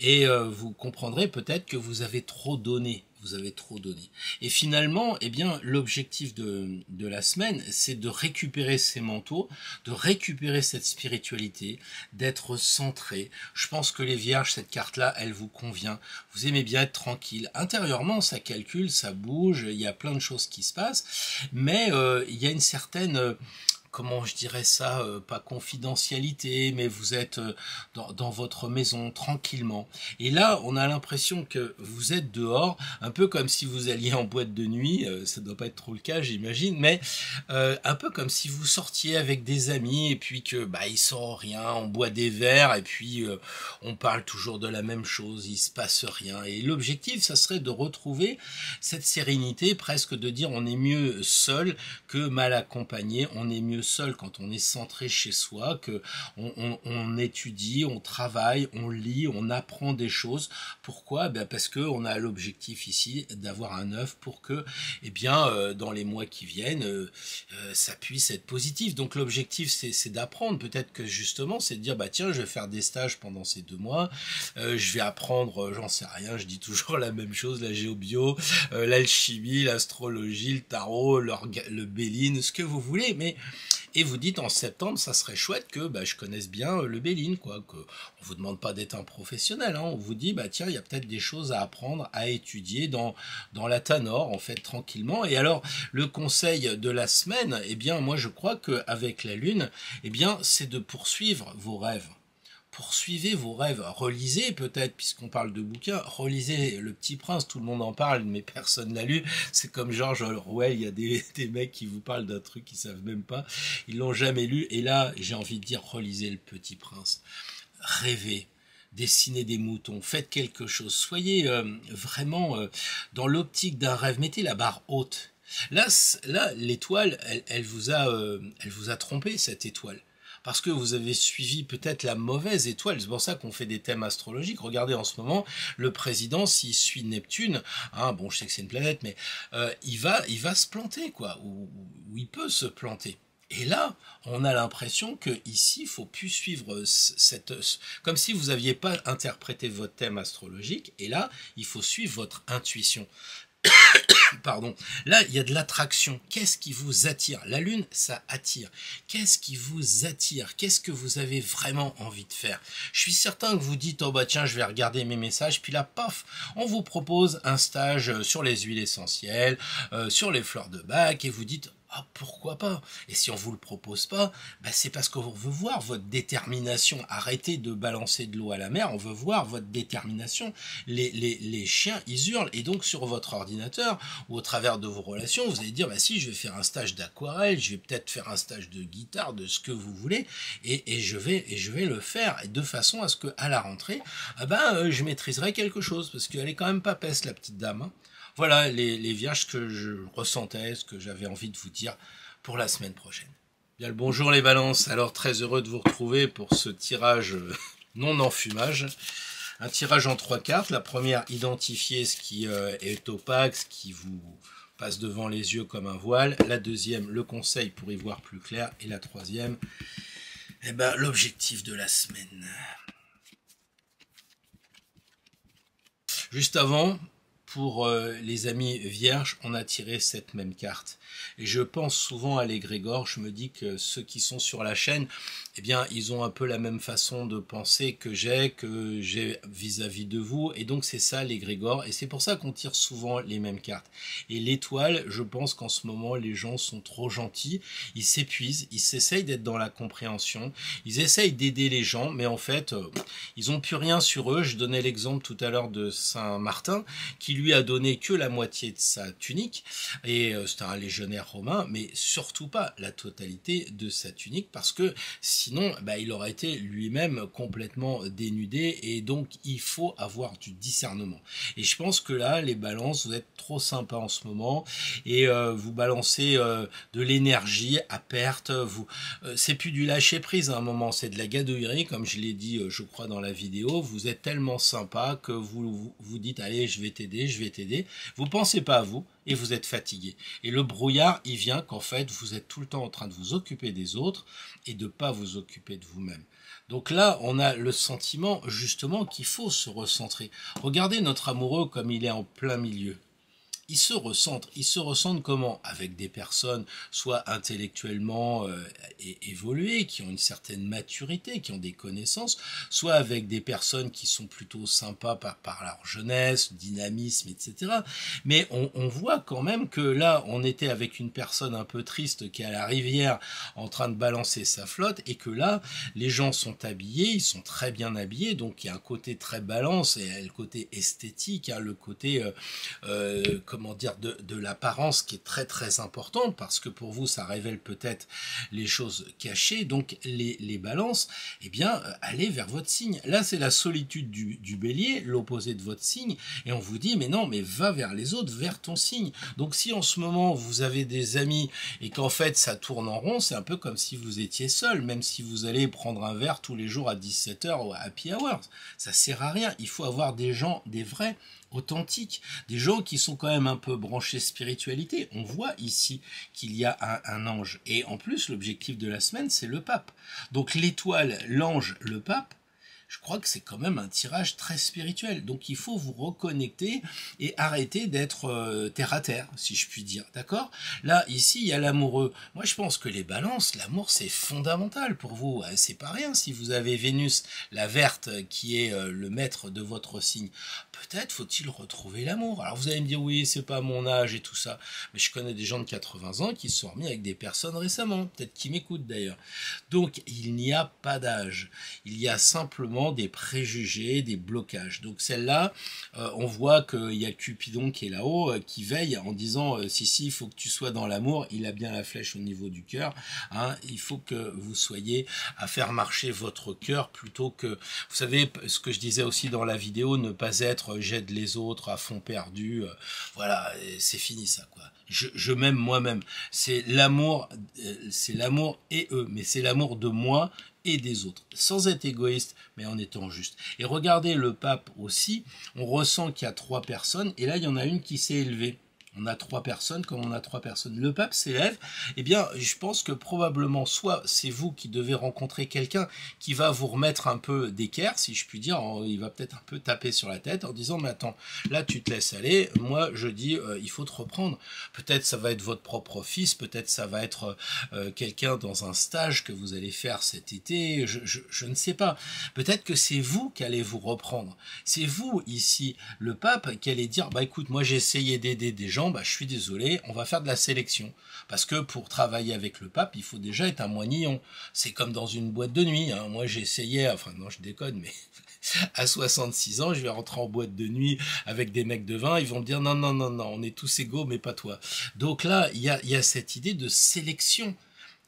et vous comprendrez peut-être que vous avez trop donné. Vous avez trop donné. Et finalement, eh bien, l'objectif de la semaine, c'est de récupérer ces manteaux, de récupérer cette spiritualité, d'être centré. Je pense que les vierges, cette carte-là, elle vous convient. Vous aimez bien être tranquille. Intérieurement, ça calcule, ça bouge, il y a plein de choses qui se passent, mais il y a une certaine... comment je dirais ça, pas confidentialité, mais vous êtes dans votre maison tranquillement. Et là, on a l'impression que vous êtes dehors, un peu comme si vous alliez en boîte de nuit, ça doit pas être trop le cas, j'imagine, mais un peu comme si vous sortiez avec des amis et puis que bah il sort rien, on boit des verres et puis on parle toujours de la même chose, il se passe rien. Et l'objectif, ça serait de retrouver cette sérénité, presque de dire on est mieux seul que mal accompagné, on est mieux seul quand on est centré chez soi, que on étudie, on travaille, on lit, on apprend des choses. Pourquoi? Ben parce que on a l'objectif ici d'avoir un œuf pour que, eh bien, dans les mois qui viennent, ça puisse être positif. Donc l'objectif, c'est d'apprendre. Peut-être que justement, c'est de dire, bah tiens, je vais faire des stages pendant ces 2 mois, je vais apprendre, j'en sais rien, je dis toujours la même chose, la géobio, l'alchimie, l'astrologie, le tarot, le béline, ce que vous voulez, mais Et vous dites en septembre, ça serait chouette que je connaisse bien le Béline, quoi. Que on vous demande pas d'être un professionnel, hein. On vous dit, tiens, il y a peut-être des choses à apprendre, à étudier dans la Tanor, en fait, tranquillement. Et alors, le conseil de la semaine, eh bien, moi, je crois qu'avec la Lune, eh bien, c'est de poursuivre vos rêves. Poursuivez vos rêves, relisez peut-être, puisqu'on parle de bouquins, relisez Le Petit Prince, tout le monde en parle, mais personne l'a lu. C'est comme George Orwell, il y a des mecs qui vous parlent d'un truc qu'ils savent même pas, ils l'ont jamais lu, et là, j'ai envie de dire, relisez Le Petit Prince. Rêvez, dessinez des moutons, faites quelque chose, soyez vraiment dans l'optique d'un rêve, mettez la barre haute. Là, l'étoile, elle vous a trompé, cette étoile. Parce que vous avez suivi peut-être la mauvaise étoile. C'est pour ça qu'on fait des thèmes astrologiques. Regardez en ce moment, le président, s'il suit Neptune, hein, bon, je sais que c'est une planète, mais il va se planter, quoi, ou il peut se planter. Et là, on a l'impression que ici, il faut plus suivre comme si vous n'aviez pas interprété votre thème astrologique. Et là, il faut suivre votre intuition. Pardon. Là, il y a de l'attraction. Qu'est-ce qui vous attire? La Lune, ça attire. Qu'est-ce qui vous attire? Qu'est-ce que vous avez vraiment envie de faire? Je suis certain que vous dites, oh tiens, je vais regarder mes messages, puis là, paf, on vous propose un stage sur les huiles essentielles, sur les fleurs de bac, et vous dites, ah, pourquoi pas? Et si on vous le propose pas, c'est parce qu'on veut voir votre détermination. Arrêtez de balancer de l'eau à la mer, on veut voir votre détermination. Les chiens, ils hurlent. Et donc, sur votre ordinateur, ou au travers de vos relations, vous allez dire, si, je vais faire un stage d'aquarelle, je vais peut-être faire un stage de guitare, de ce que vous voulez, et je vais le faire, et de façon à ce que, à la rentrée, je maîtriserai quelque chose, parce qu'elle est quand même pas peste, la petite dame, hein. Voilà les vierges que je ressentais, ce que j'avais envie de vous dire pour la semaine prochaine. Bien le bonjour les balances, alors très heureux de vous retrouver pour ce tirage non enfumage. Un tirage en 3 cartes, la première, identifier ce qui est opaque, ce qui vous passe devant les yeux comme un voile. La deuxième, le conseil pour y voir plus clair. Et la troisième, l'objectif de la semaine. Juste avant, pour les amis vierges, on a tiré cette même carte. Et je pense souvent à l'égrégore, je me dis que ceux qui sont sur la chaîne, eh bien, ils ont un peu la même façon de penser que j'ai vis-à-vis de vous. Et donc, c'est ça l'égrégore. Et c'est pour ça qu'on tire souvent les mêmes cartes. Et l'étoile, je pense qu'en ce moment, les gens sont trop gentils. Ils s'épuisent, ils s'essayent d'être dans la compréhension. Ils essayent d'aider les gens, mais en fait, ils n'ont plus rien sur eux. Je donnais l'exemple tout à l'heure de Saint-Martin, qui lui a donné que la moitié de sa tunique. Et c'était un légionnaire romain, mais surtout pas la totalité de sa tunique, parce que sinon, il aurait été lui-même complètement dénudé, et donc il faut avoir du discernement. Et je pense que là, les balances, vous êtes trop sympas en ce moment, et vous balancez de l'énergie à perte. C'est plus du lâcher prise à un moment, c'est de la gadouillerie, comme je l'ai dit, je crois dans la vidéo. Vous êtes tellement sympa que vous dites, allez, je vais t'aider. Vous pensez pas à vous, et vous êtes fatigué. Et le brouillard, il vient qu'en fait, vous êtes tout le temps en train de vous occuper des autres et de pas vous occuper de vous-même. Donc là, on a le sentiment, justement, qu'il faut se recentrer. Regardez notre amoureux comme il est en plein milieu. Il se recentre comment? Avec des personnes soit intellectuellement évoluées, qui ont une certaine maturité, qui ont des connaissances, soit avec des personnes qui sont plutôt sympas par leur jeunesse, dynamisme, etc. Mais on voit quand même que là, on était avec une personne un peu triste qui est à la rivière en train de balancer sa flotte, et que là, les gens sont habillés, ils sont très bien habillés, donc il y a un côté très balance, et le côté esthétique, le côté de l'apparence qui est très très importante, parce que pour vous ça révèle peut-être les choses cachées. Donc les balances, allez vers votre signe. Là c'est la solitude du bélier, l'opposé de votre signe, et on vous dit mais non, mais va vers les autres, vers ton signe. Donc si en ce moment vous avez des amis et qu'en fait ça tourne en rond, c'est un peu comme si vous étiez seul, même si vous allez prendre un verre tous les jours à 17h ou à happy hours, ça sert à rien. Il faut avoir des gens, des vrais, authentiques, des gens qui sont quand même un peu branchés spiritualité. On voit ici qu'il y a un ange, et en plus l'objectif de la semaine c'est le pape. Donc l'étoile, l'ange, le pape, je crois que c'est quand même un tirage très spirituel. Donc il faut vous reconnecter et arrêter d'être terre à terre, si je puis dire. D'accord? Là, ici, il y a l'amoureux. Moi, je pense que les balances, l'amour, c'est fondamental pour vous. C'est pas rien si vous avez Vénus, la verte, qui est le maître de votre signe. Peut-être faut-il retrouver l'amour. Alors vous allez me dire, oui, c'est pas mon âge et tout ça. Mais je connais des gens de 80 ans qui se sont remis avec des personnes récemment. Peut-être qui m'écoutent d'ailleurs. Donc, il n'y a pas d'âge. Il y a simplement des préjugés, des blocages. Donc celle-là, on voit qu'il y a Cupidon qui est là-haut, qui veille en disant si, il faut que tu sois dans l'amour, il a bien la flèche au niveau du cœur, hein, il faut que vous soyez à faire marcher votre cœur plutôt que, vous savez, ce que je disais aussi dans la vidéo, ne pas être j'aide les autres à fond perdu, voilà, c'est fini ça, quoi. Je m'aime moi-même. C'est l'amour et eux, mais c'est l'amour de moi et des autres, sans être égoïste, mais en étant juste. Et regardez le pape aussi, on ressent qu'il y a 3 personnes, et là il y en a une qui s'est élevée. On a 3 personnes, comme on a 3 personnes. Le pape s'élève, eh bien, je pense que probablement, soit c'est vous qui devez rencontrer quelqu'un qui va vous remettre un peu d'équerre, si je puis dire, il va peut-être un peu taper sur la tête en disant, mais attends, là tu te laisses aller, moi je dis, il faut te reprendre. Peut-être ça va être votre propre fils, peut-être ça va être quelqu'un dans un stage que vous allez faire cet été, je ne sais pas. Peut-être que c'est vous qui allez vous reprendre. C'est vous, ici, le pape, qui allez dire, bah écoute, moi j'ai essayé d'aider des gens, bah, je suis désolé, on va faire de la sélection. Parce que pour travailler avec le pape, il faut déjà être un moignillon. C'est comme dans une boîte de nuit. Hein. Moi, j'essayais, enfin non, je déconne, mais à 66 ans, je vais rentrer en boîte de nuit avec des mecs de 20, ils vont me dire non, non, non, non, on est tous égaux, mais pas toi. Donc là, il y a cette idée de sélection.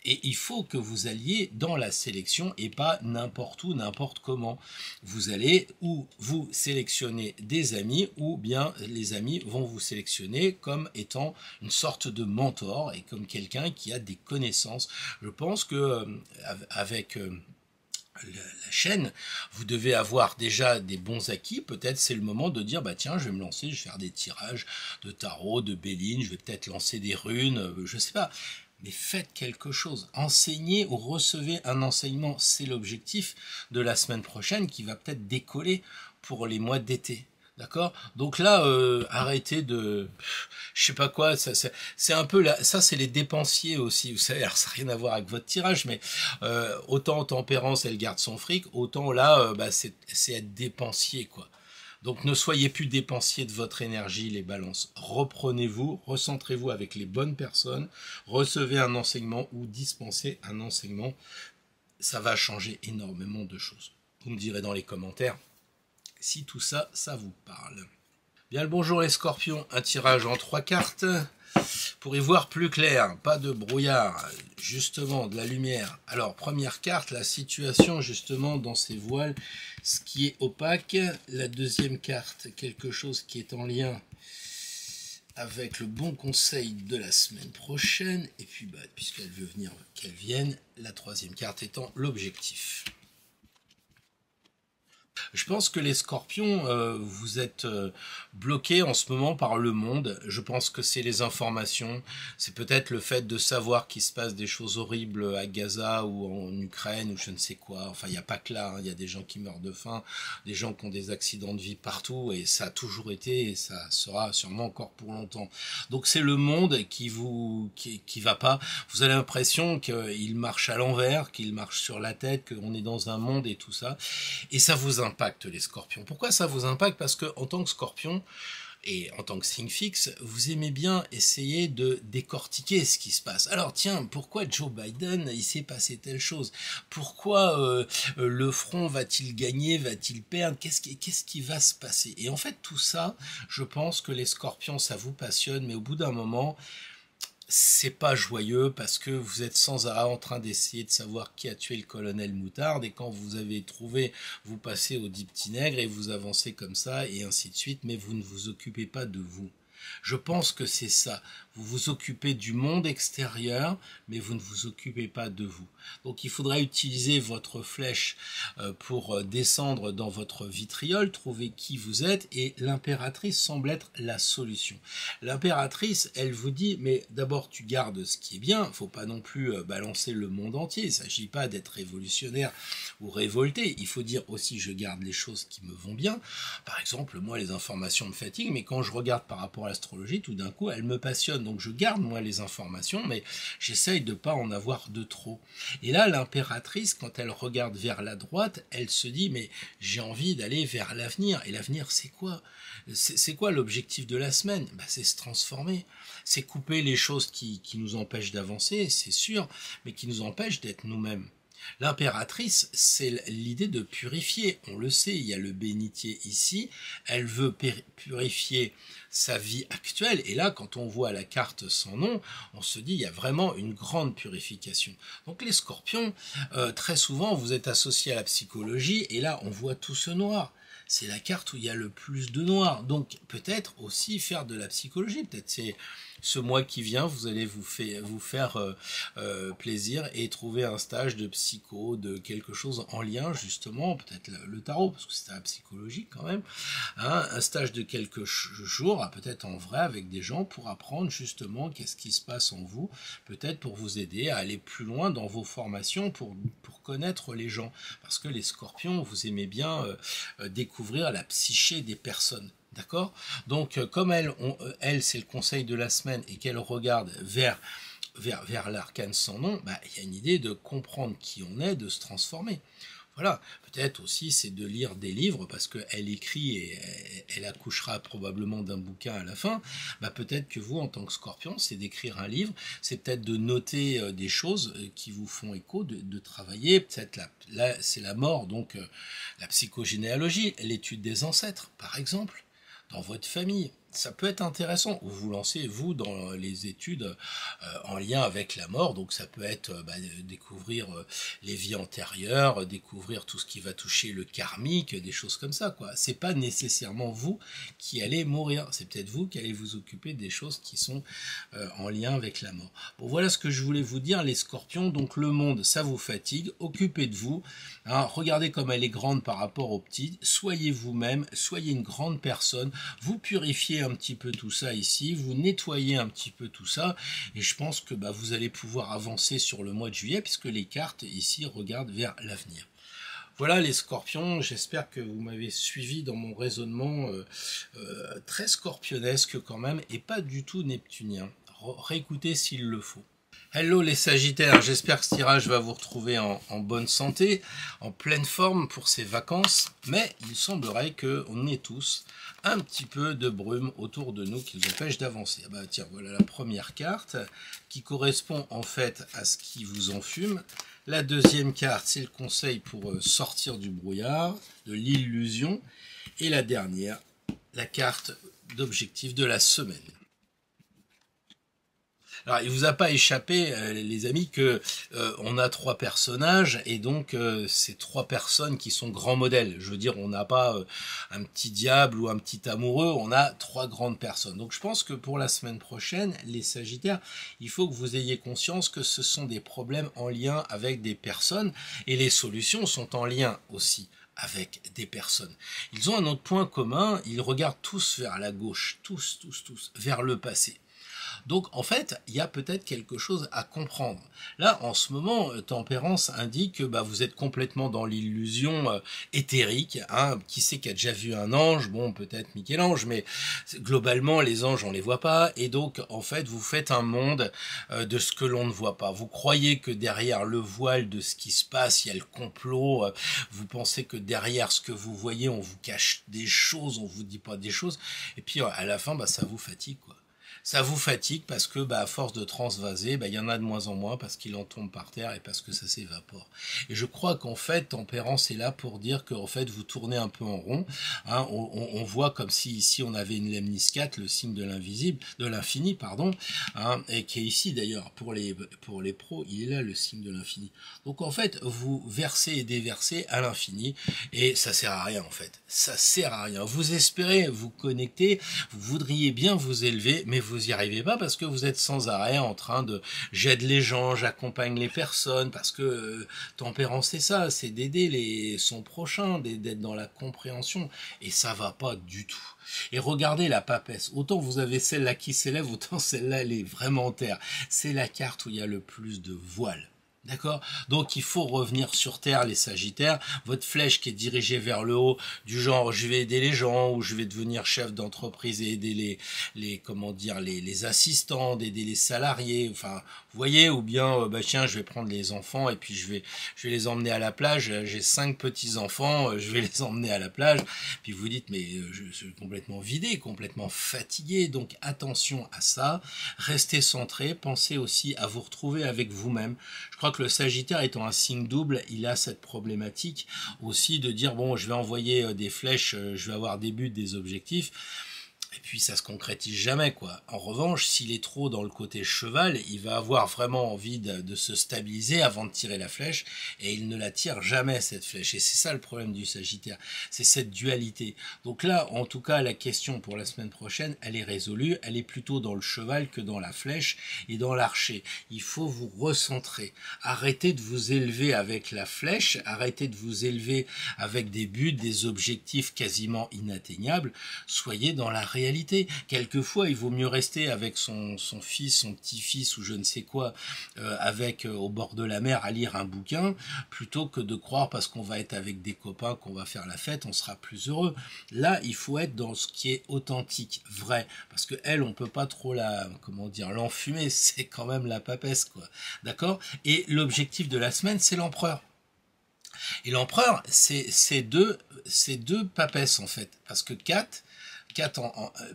Et il faut que vous alliez dans la sélection et pas n'importe où, n'importe comment. Vous allez ou vous sélectionner des amis ou bien les amis vont vous sélectionner comme étant une sorte de mentor et comme quelqu'un qui a des connaissances. Je pense que avec la chaîne, vous devez avoir déjà des bons acquis, peut-être c'est le moment de dire, bah tiens, je vais me lancer, je vais faire des tirages de tarot, de béline, je vais peut-être lancer des runes, je sais pas. Mais faites quelque chose, enseignez ou recevez un enseignement, c'est l'objectif de la semaine prochaine qui va peut-être décoller pour les mois d'été. D'accord? Donc là, arrêtez de, je sais pas quoi, c'est un peu là, ça c'est les dépensiers aussi, vous savez, alors ça n'a rien à voir avec votre tirage, mais autant en tempérance elle garde son fric, autant là, bah, c'est être dépensier, quoi. Donc ne soyez plus dépensiers de votre énergie, les balances. Reprenez-vous, recentrez-vous avec les bonnes personnes, recevez un enseignement ou dispensez un enseignement. Ça va changer énormément de choses. Vous me direz dans les commentaires si tout ça, ça vous parle. Bien le bonjour les scorpions, un tirage en 3 cartes. Pour y voir plus clair, pas de brouillard, justement de la lumière. Alors première carte, la situation justement dans ces voiles, ce qui est opaque. La deuxième carte, quelque chose qui est en lien avec le bon conseil de la semaine prochaine. Et puis bah, puisqu'elle veut venir, qu'elle vienne. La troisième carte étant l'objectif. Je pense que les scorpions, vous êtes bloqués en ce moment par le monde. Je pense que c'est les informations. C'est peut-être le fait de savoir qu'il se passe des choses horribles à Gaza ou en Ukraine ou je ne sais quoi. Enfin, il n'y a pas que là. Hein. Il y a des gens qui meurent de faim, des gens qui ont des accidents de vie partout. Et ça a toujours été et ça sera sûrement encore pour longtemps. Donc c'est le monde qui va pas. Vous avez l'impression qu'il marche à l'envers, qu'il marche sur la tête, qu'on est dans un monde et tout ça. Et ça vous impacte les scorpions. Pourquoi ça vous impacte? Parce que en tant que scorpion et en tant que signe fixe, vous aimez bien essayer de décortiquer ce qui se passe. Alors tiens, pourquoi Joe Biden, il s'est passé telle chose? Pourquoi le front va-t-il gagner? Va-t-il perdre? Qu'est-ce qui va se passer? Et en fait tout ça, je pense que les scorpions, ça vous passionne, mais au bout d'un moment, c'est pas joyeux parce que vous êtes sans arrêt en train d'essayer de savoir qui a tué le colonel Moutarde et quand vous avez trouvé, vous passez au dit petit nègre et vous avancez comme ça et ainsi de suite, mais vous ne vous occupez pas de vous. Je pense que c'est ça. Vous vous occupez du monde extérieur, mais vous ne vous occupez pas de vous. Donc il faudra utiliser votre flèche pour descendre dans votre vitriol, trouver qui vous êtes, et l'impératrice semble être la solution. L'impératrice, elle vous dit, mais d'abord tu gardes ce qui est bien, il ne faut pas non plus balancer le monde entier, il ne s'agit pas d'être révolutionnaire ou révolté, il faut dire aussi je garde les choses qui me vont bien. Par exemple, moi les informations me fatiguent, mais quand je regarde par rapport à l'astrologie, tout d'un coup elles me passionnent, donc je garde moi les informations, mais j'essaye de ne pas en avoir de trop. Et là, l'impératrice, quand elle regarde vers la droite, elle se dit, mais j'ai envie d'aller vers l'avenir. Et l'avenir, c'est quoi? C'est quoi l'objectif de la semaine? C'est se transformer. C'est couper les choses qui nous empêchent d'avancer, c'est sûr, mais qui nous empêchent d'être nous-mêmes. L'impératrice, c'est l'idée de purifier. On le sait, il y a le bénitier ici. Elle veut purifier sa vie actuelle. Et là, quand on voit la carte sans nom, on se dit il y a vraiment une grande purification. Donc les scorpions, très souvent, vous êtes associés à la psychologie. Et là, on voit tout ce noir. C'est la carte où il y a le plus de noir. Donc peut-être aussi faire de la psychologie. Peut-être c'est ce mois qui vient, vous allez vous faire plaisir et trouver un stage de psycho, de quelque chose en lien justement, peut-être le tarot, parce que c'est la psychologie quand même, hein, un stage de quelques jours, peut-être en vrai avec des gens pour apprendre justement qu'est-ce qui se passe en vous, peut-être pour vous aider à aller plus loin dans vos formations, pour connaître les gens, parce que les scorpions, vous aimez bien découvrir la psyché des personnes. D'accord? Donc, comme elle c'est le conseil de la semaine et qu'elle regarde vers l'arcane sans nom, il y a une idée de comprendre qui on est, de se transformer. Voilà, peut-être aussi c'est de lire des livres parce qu'elle écrit et elle accouchera probablement d'un bouquin à la fin. Peut-être que vous, en tant que scorpion, c'est d'écrire un livre, c'est peut-être de noter des choses qui vous font écho, de travailler. Peut-être là, c'est la mort, donc la psychogénéalogie, l'étude des ancêtres, par exemple. Dans votre famille, ça peut être intéressant. Ou vous lancez, vous, dans les études en lien avec la mort. Donc ça peut être découvrir les vies antérieures, découvrir tout ce qui va toucher le karmique, des choses comme ça, quoi. C'est pas nécessairement vous qui allez mourir. C'est peut-être vous qui allez vous occuper des choses qui sont en lien avec la mort. Bon, voilà ce que je voulais vous dire, les scorpions. Donc le monde, ça vous fatigue. Occupez de vous. Hein, regardez comme elle est grande par rapport aux petits. Soyez vous-même. Soyez une grande personne. Vous purifiez un petit peu tout ça ici, vous nettoyez un petit peu tout ça, et je pense que vous allez pouvoir avancer sur le mois de juillet, puisque les cartes ici regardent vers l'avenir. Voilà les scorpions, j'espère que vous m'avez suivi dans mon raisonnement très scorpionesque quand même, et pas du tout neptunien. Réécoutez s'il le faut. Hello les Sagittaires, j'espère que ce tirage va vous retrouver en bonne santé, en pleine forme pour ces vacances, mais il semblerait qu'on ait tous un petit peu de brume autour de nous qui nous empêche d'avancer. Tiens, voilà la première carte qui correspond en fait à ce qui vous enfume. La deuxième carte, c'est le conseil pour sortir du brouillard, de l'illusion. Et la dernière, la carte d'objectif de la semaine. Alors, il vous a pas échappé, les amis, que on a trois personnages et donc c'est trois personnes qui sont grands modèles. Je veux dire, on n'a pas un petit diable ou un petit amoureux, on a trois grandes personnes. Donc, je pense que pour la semaine prochaine, les Sagittaires, il faut que vous ayez conscience que ce sont des problèmes en lien avec des personnes et les solutions sont en lien aussi avec des personnes. Ils ont un autre point commun, ils regardent tous vers la gauche, tous, vers le passé. Donc en fait, il y a peut-être quelque chose à comprendre. Là, en ce moment, Tempérance indique que vous êtes complètement dans l'illusion éthérique. Hein. Qui c'est qui a déjà vu un ange? Bon, peut-être Michel-Ange, mais globalement, les anges, on les voit pas. Et donc, en fait, vous faites un monde de ce que l'on ne voit pas. Vous croyez que derrière le voile de ce qui se passe, il y a le complot. Vous pensez que derrière ce que vous voyez, on vous cache des choses, on vous dit pas des choses. Et puis, à la fin, ça vous fatigue, quoi. Ça vous fatigue parce que, bah, à force de transvaser, bah, il y en a de moins en moins parce qu'il en tombe par terre et parce que ça s'évapore. Et je crois qu'en fait, tempérance est là pour dire qu'en fait, vous tournez un peu en rond. Hein, on voit comme si ici on avait une lemniscate, le signe de l'invisible, de l'infini, pardon, hein, et qui est ici d'ailleurs pour les pros, il est là le signe de l'infini. Donc en fait, vous versez et déversez à l'infini et ça sert à rien en fait. Ça sert à rien. Vous espérez vous connecter, vous voudriez bien vous élever, mais vous y arrivez pas parce que vous êtes sans arrêt en train de j'aide les gens, j'accompagne les personnes parce que tempérance c'est ça, c'est d'aider son prochain, d'être dans la compréhension et ça va pas du tout. Et regardez la papesse, autant vous avez celle-là qui s'élève, autant celle-là elle est vraiment en terre. C'est la carte où il y a le plus de voiles. D'accord? Donc il faut revenir sur terre les sagittaires, votre flèche qui est dirigée vers le haut, du genre je vais aider les gens, ou je vais devenir chef d'entreprise et aider comment dire, les assistants, d'aider les salariés, enfin, vous voyez, ou bien, bah tiens, je vais prendre les enfants et puis je vais les emmener à la plage, j'ai 5 petits-enfants, je vais les emmener à la plage, puis vous dites, mais je suis complètement vidé, complètement fatigué, donc attention à ça, restez centré, pensez aussi à vous retrouver avec vous-même. Je crois que le Sagittaire étant un signe double, il a cette problématique aussi de dire bon, je vais envoyer des flèches, je vais avoir des buts, des objectifs. Et puis ça se concrétise jamais quoi. En revanche, s'il est trop dans le côté cheval, il va avoir vraiment envie de se stabiliser avant de tirer la flèche et il ne la tire jamais cette flèche. Et c'est ça le problème du Sagittaire, c'est cette dualité. Donc là, en tout cas, la question pour la semaine prochaine, elle est résolue. Elle est plutôt dans le cheval que dans la flèche et dans l'archer. Il faut vous recentrer. Arrêtez de vous élever avec la flèche, arrêtez de vous élever avec des buts, des objectifs quasiment inatteignables. Soyez dans la réalité. Quelquefois, il vaut mieux rester avec son fils, son petit-fils ou je ne sais quoi, au bord de la mer à lire un bouquin, plutôt que de croire parce qu'on va être avec des copains, qu'on va faire la fête, on sera plus heureux. Là, il faut être dans ce qui est authentique, vrai, parce que elle, on peut pas trop l'enfumer, c'est quand même la papesse, quoi. D'accord? Et l'objectif de la semaine, c'est l'empereur. Et l'empereur, c'est deux papesses en fait, parce que 4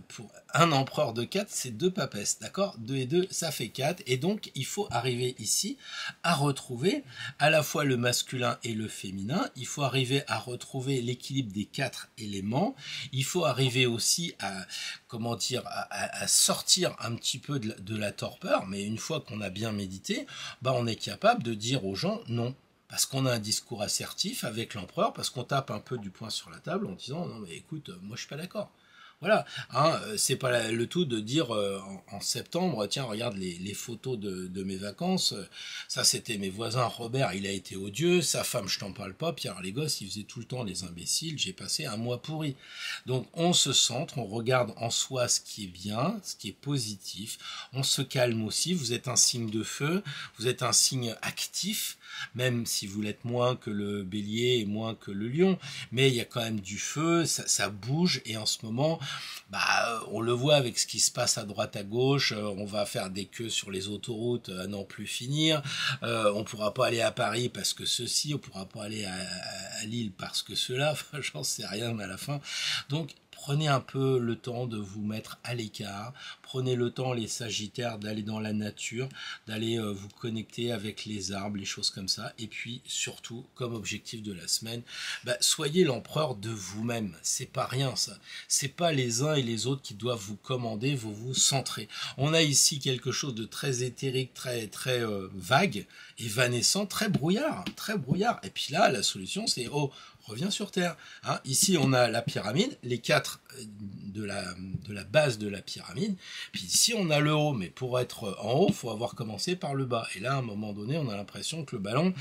pour un empereur de 4, c'est 2 papesses, d'accord? 2 et 2, ça fait 4, et donc il faut arriver ici à retrouver à la fois le masculin et le féminin, il faut arriver à retrouver l'équilibre des 4 éléments, il faut arriver aussi à, à sortir un petit peu de la torpeur, mais une fois qu'on a bien médité, bah on est capable de dire aux gens non. Parce qu'on a un discours assertif avec l'empereur, parce qu'on tape un peu du poing sur la table en disant non mais écoute, moi je suis pas d'accord. Voilà, hein, c'est pas le tout de dire en septembre, tiens, regarde les photos de mes vacances, ça c'était mes voisins, Robert, il a été odieux, sa femme, je t'en parle pas, Pierre, les gosses, ils faisaient tout le temps les imbéciles, j'ai passé un mois pourri. Donc on se centre, on regarde en soi ce qui est bien, ce qui est positif, on se calme aussi, vous êtes un signe de feu, vous êtes un signe actif, même si vous l'êtes moins que le bélier et moins que le lion, mais il y a quand même du feu, ça bouge, et en ce moment, bah, on le voit avec ce qui se passe à droite à gauche, on va faire des queues sur les autoroutes à n'en plus finir, on pourra pas aller à Paris parce que ceci, on pourra pas aller à Lille parce que cela, enfin j'en sais rien mais à la fin, donc prenez un peu le temps de vous mettre à l'écart, prenez le temps les sagittaires d'aller dans la nature, d'aller vous connecter avec les arbres, les choses comme ça, et puis surtout comme objectif de la semaine, bah, soyez l'empereur de vous-même, c'est pas rien ça, c'est pas les uns et les autres qui doivent vous commander, vous centrer. On a ici quelque chose de très éthérique, très vague, évanescent, très brouillard, et puis là la solution c'est reviens sur Terre. Hein. Ici, on a la pyramide, les 4 de la base de la pyramide. Puis ici, on a le haut. Mais pour être en haut, il faut avoir commencé par le bas. Et là, à un moment donné, on a l'impression que le ballon,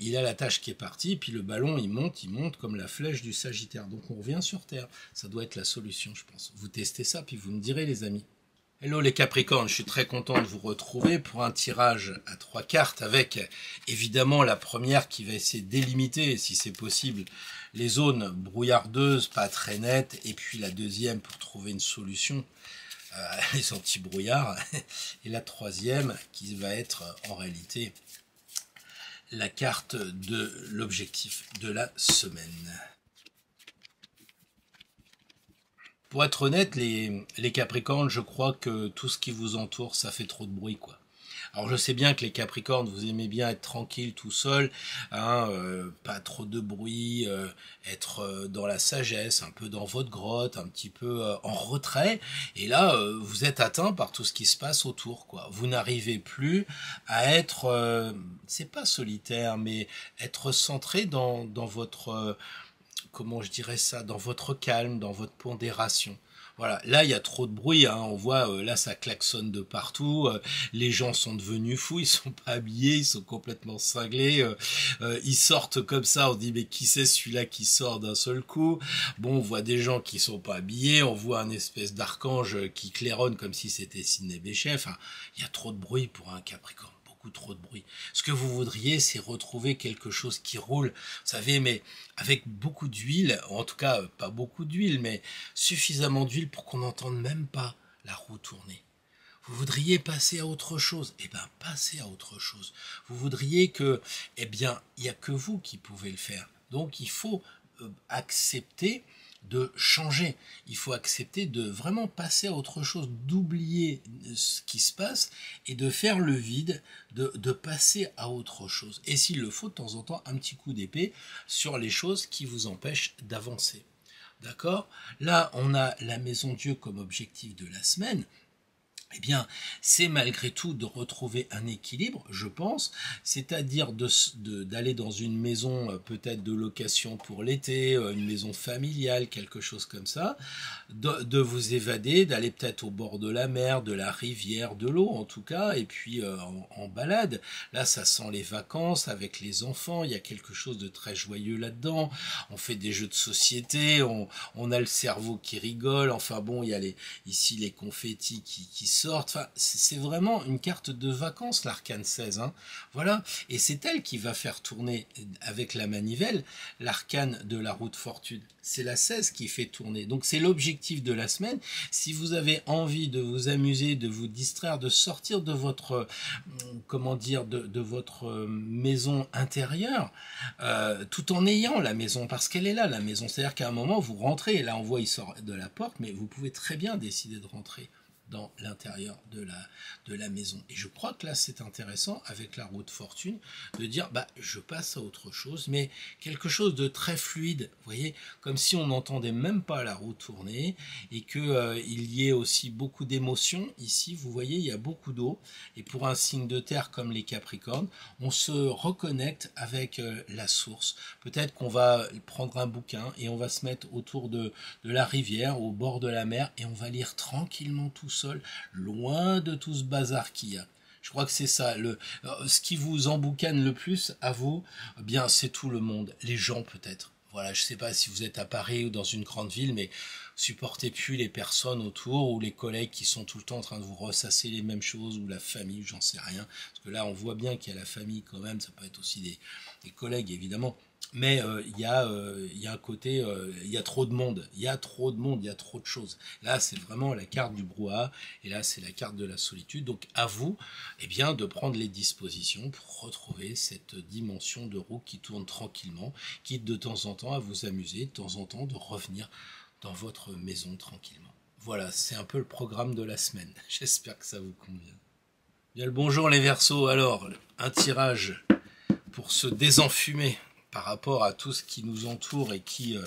il a la tâche qui est partie. Puis le ballon, il monte comme la flèche du Sagittaire. Donc on revient sur Terre. Ça doit être la solution, je pense. Vous testez ça, puis vous me direz, les amis. Hello les Capricornes, je suis très content de vous retrouver pour un tirage à 3 cartes avec évidemment la première qui va essayer de délimiter, si c'est possible, les zones brouillardeuses, pas très nettes, et puis la deuxième pour trouver une solution, les anti-brouillards, et la troisième qui va être en réalité la carte de l'objectif de la semaine. Pour être honnête, les Capricornes, je crois que tout ce qui vous entoure, ça fait trop de bruit, quoi. Alors je sais bien que les Capricornes, vous aimez bien être tranquille tout seul, hein, pas trop de bruit, être dans la sagesse, un peu dans votre grotte, un petit peu en retrait. Et là, vous êtes atteint par tout ce qui se passe autour, quoi. Vous n'arrivez plus à être, c'est pas solitaire, mais être centré dans votre, comment je dirais ça, dans votre calme, dans votre pondération. Voilà, là il y a trop de bruit, hein. On voit là ça klaxonne de partout, les gens sont devenus fous, ils sont pas habillés, ils sont complètement cinglés, ils sortent comme ça, on se dit mais qui c'est celui-là qui sort d'un seul coup? Bon, on voit des gens qui sont pas habillés, on voit un espèce d'archange qui claironne comme si c'était Sidney Bechet, enfin, il y a trop de bruit pour un Capricorne. Trop de bruit. Ce que vous voudriez, c'est retrouver quelque chose qui roule, vous savez, mais avec beaucoup d'huile, en tout cas pas beaucoup d'huile, mais suffisamment d'huile pour qu'on n'entende même pas la roue tourner. Vous voudriez passer à autre chose, eh bien passez à autre chose. Vous voudriez que, eh bien, il n'y a que vous qui pouvez le faire. Donc il faut accepter de changer. Il faut accepter de vraiment passer à autre chose, d'oublier ce qui se passe et de faire le vide, de passer à autre chose. Et s'il le faut, de temps en temps, un petit coup d'épée sur les choses qui vous empêchent d'avancer. D'accord? Là, on a la maison Dieu comme objectif de la semaine. Eh bien, c'est malgré tout de retrouver un équilibre, je pense, c'est-à-dire d'aller dans une maison peut-être de location pour l'été, une maison familiale, quelque chose comme ça, de vous évader, d'aller peut-être au bord de la mer, de la rivière, de l'eau en tout cas, et puis en balade. Là, ça sent les vacances avec les enfants, il y a quelque chose de très joyeux là-dedans. On fait des jeux de société, on a le cerveau qui rigole, enfin bon, il y a ici les confettis qui sortent. Enfin, c'est vraiment une carte de vacances, l'arcane 16. Hein. Voilà. Et c'est elle qui va faire tourner avec la manivelle l'arcane de la roue de fortune. C'est la 16 qui fait tourner. Donc c'est l'objectif de la semaine. Si vous avez envie de vous amuser, de vous distraire, de sortir de votre, comment dire, de votre maison intérieure, tout en ayant la maison, parce qu'elle est là, la maison. C'est-à-dire qu'à un moment, vous rentrez, et là on voit, il sort de la porte, mais vous pouvez très bien décider de rentrer dans l'intérieur de la maison. Et je crois que là, c'est intéressant, avec la roue de fortune, de dire, bah, je passe à autre chose, mais quelque chose de très fluide, vous voyez, comme si on n'entendait même pas la roue tourner, et que il y ait aussi beaucoup d'émotions. Ici, vous voyez, il y a beaucoup d'eau, et pour un signe de terre comme les Capricornes, on se reconnecte avec la source. Peut-être qu'on va prendre un bouquin, et on va se mettre autour de la rivière, au bord de la mer, et on va lire tranquillement tout seul, loin de tout ce bazar qu'il y a. Je crois que c'est ça. Ce qui vous emboucane le plus à vous, eh bien, c'est tout le monde. Les gens peut-être. Voilà, je ne sais pas si vous êtes à Paris ou dans une grande ville, mais supportez plus les personnes autour ou les collègues qui sont tout le temps en train de vous ressasser les mêmes choses, ou la famille, j'en sais rien. Parce que là, on voit bien qu'il y a la famille quand même, ça peut être aussi des collègues évidemment. Mais il y a un côté, il y a trop de monde, il y a trop de choses. Là, c'est vraiment la carte du brouhaha, et là, c'est la carte de la solitude. Donc, à vous, eh bien, de prendre les dispositions pour retrouver cette dimension de roue qui tourne tranquillement, quitte de temps en temps à vous amuser, de temps en temps de revenir dans votre maison tranquillement. Voilà, c'est un peu le programme de la semaine. J'espère que ça vous convient. Bien le bonjour les Verseaux. Alors, un tirage pour se désenfumer par rapport à tout ce qui nous entoure et qui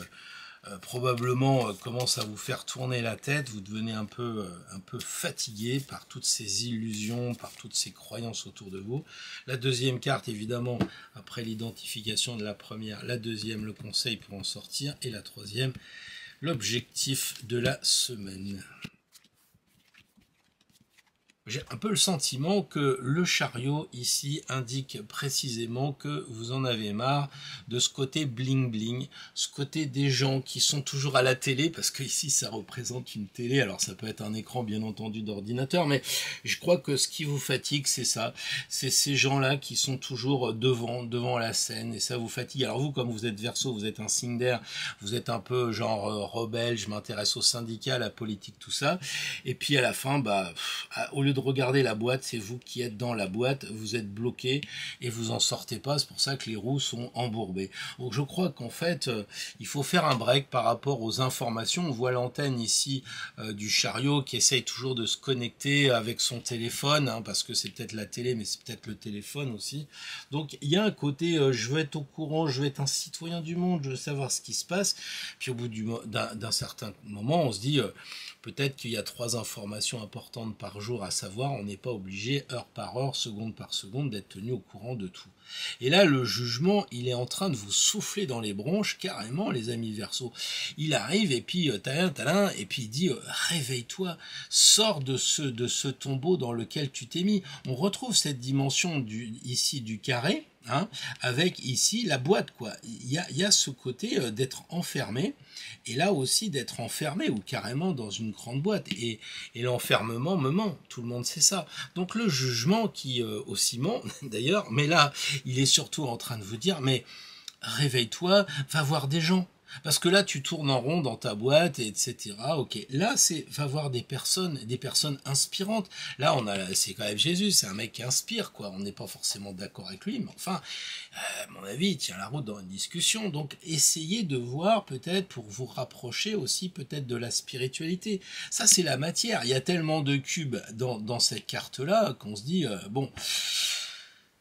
probablement commence à vous faire tourner la tête. Vous devenez un peu fatigué par toutes ces illusions, par toutes ces croyances autour de vous. La deuxième carte, évidemment, après l'identification de la première, la deuxième, le conseil pour en sortir, et la troisième, l'objectif de la semaine. J'ai un peu le sentiment que le chariot ici indique précisément que vous en avez marre de ce côté bling bling, ce côté des gens qui sont toujours à la télé, parce que ici ça représente une télé, alors ça peut être un écran bien entendu d'ordinateur, mais je crois que ce qui vous fatigue c'est ça, c'est ces gens-là qui sont toujours devant la scène, et ça vous fatigue. Alors vous, comme vous êtes Verseau, vous êtes un signe d'air, vous êtes un peu genre rebelle, je m'intéresse aux syndicats, à la politique, tout ça, et puis à la fin, bah, au lieu de de regarder la boîte, c'est vous qui êtes dans la boîte, vous êtes bloqué et vous en sortez pas, c'est pour ça que les roues sont embourbées. Donc je crois qu'en fait, il faut faire un break par rapport aux informations. On voit l'antenne ici du chariot qui essaye toujours de se connecter avec son téléphone, hein, parce que c'est peut-être la télé, mais c'est peut-être le téléphone aussi. Donc il y a un côté, je veux être au courant, je veux être un citoyen du monde, je veux savoir ce qui se passe. Puis au bout d'un certain moment, on se dit, peut-être qu'il y a 3 informations importantes par jour à savoir, on n'est pas obligé, heure par heure, seconde par seconde, d'être tenu au courant de tout. Et là, le jugement, il est en train de vous souffler dans les bronches, carrément, les amis Verseau. Il arrive, et puis, talin, et puis il dit, réveille-toi, sors de ce tombeau dans lequel tu t'es mis. On retrouve cette dimension ici du carré, hein, avec ici la boîte, quoi. Il y a ce côté d'être enfermé, et là aussi d'être enfermé, ou carrément dans une grande boîte. Et l'enfermement me ment, tout le monde sait ça. Donc le jugement qui aussi ment, d'ailleurs, mais là, il est surtout en train de vous dire, mais réveille-toi, va voir des gens. Parce que là, tu tournes en rond dans ta boîte, etc. Ok. Là, va voir des personnes inspirantes. Là, c'est quand même Jésus, c'est un mec qui inspire, quoi. On n'est pas forcément d'accord avec lui, mais enfin, à mon avis, il tient la route dans une discussion. Donc, essayez de voir peut-être pour vous rapprocher aussi peut-être de la spiritualité. Ça, c'est la matière. Il y a tellement de cubes dans cette carte-là qu'on se dit, bon.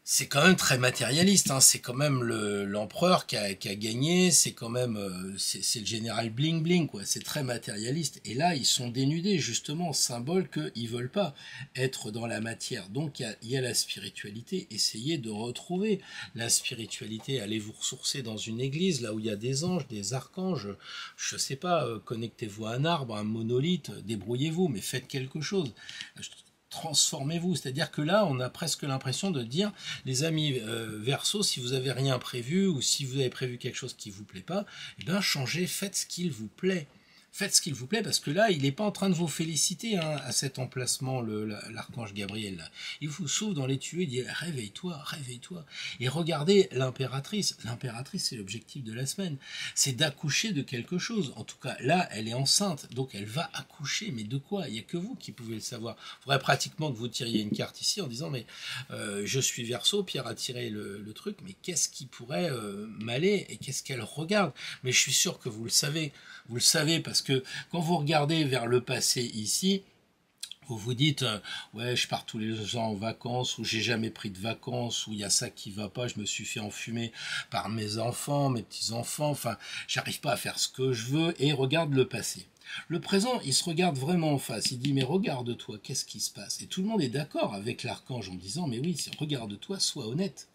C'est quand même très matérialiste, hein. C'est quand même l'empereur qui a gagné, c'est quand même c'est le général bling bling, quoi. C'est très matérialiste. Et là, ils sont dénudés, justement, symbole qu'ils veulent pas être dans la matière. Donc il y a la spiritualité. Essayez de retrouver la spiritualité. Allez vous ressourcer dans une église, là où il y a des anges, des archanges. Je sais pas, connectez-vous à un arbre, un monolithe, débrouillez-vous, mais faites quelque chose. Transformez-vous, c'est-à-dire que là on a presque l'impression de dire, les amis Verseau, si vous avez rien prévu ou si vous avez prévu quelque chose qui vous plaît pas, eh bien changez, faites ce qu'il vous plaît. Faites ce qu'il vous plaît, parce que là, il n'est pas en train de vous féliciter, hein, à cet emplacement, l'archange Gabriel. Là. Il vous souffle dans les tuyaux, il dit réveille-toi, réveille-toi. Et regardez l'impératrice. L'impératrice, c'est l'objectif de la semaine. C'est d'accoucher de quelque chose. En tout cas, là, elle est enceinte, donc elle va accoucher. Mais de quoi? Il n'y a que vous qui pouvez le savoir. Il faudrait pratiquement que vous tiriez une carte ici en disant, mais je suis Verseau, Pierre a tiré le truc, mais qu'est-ce qui pourrait m'aller et qu'est-ce qu'elle regarde? Mais je suis sûr que vous le savez. Vous le savez parce que quand vous regardez vers le passé ici, vous vous dites ouais, je pars tous les ans en vacances, ou j'ai jamais pris de vacances, ou il y a ça qui va pas, je me suis fait enfumer par mes enfants, mes petits-enfants, enfin, j'arrive pas à faire ce que je veux, et regarde le passé. Le présent, il se regarde vraiment en face, il dit mais regarde-toi, qu'est-ce qui se passe? Et tout le monde est d'accord avec l'archange en disant mais oui, regarde-toi, sois honnête.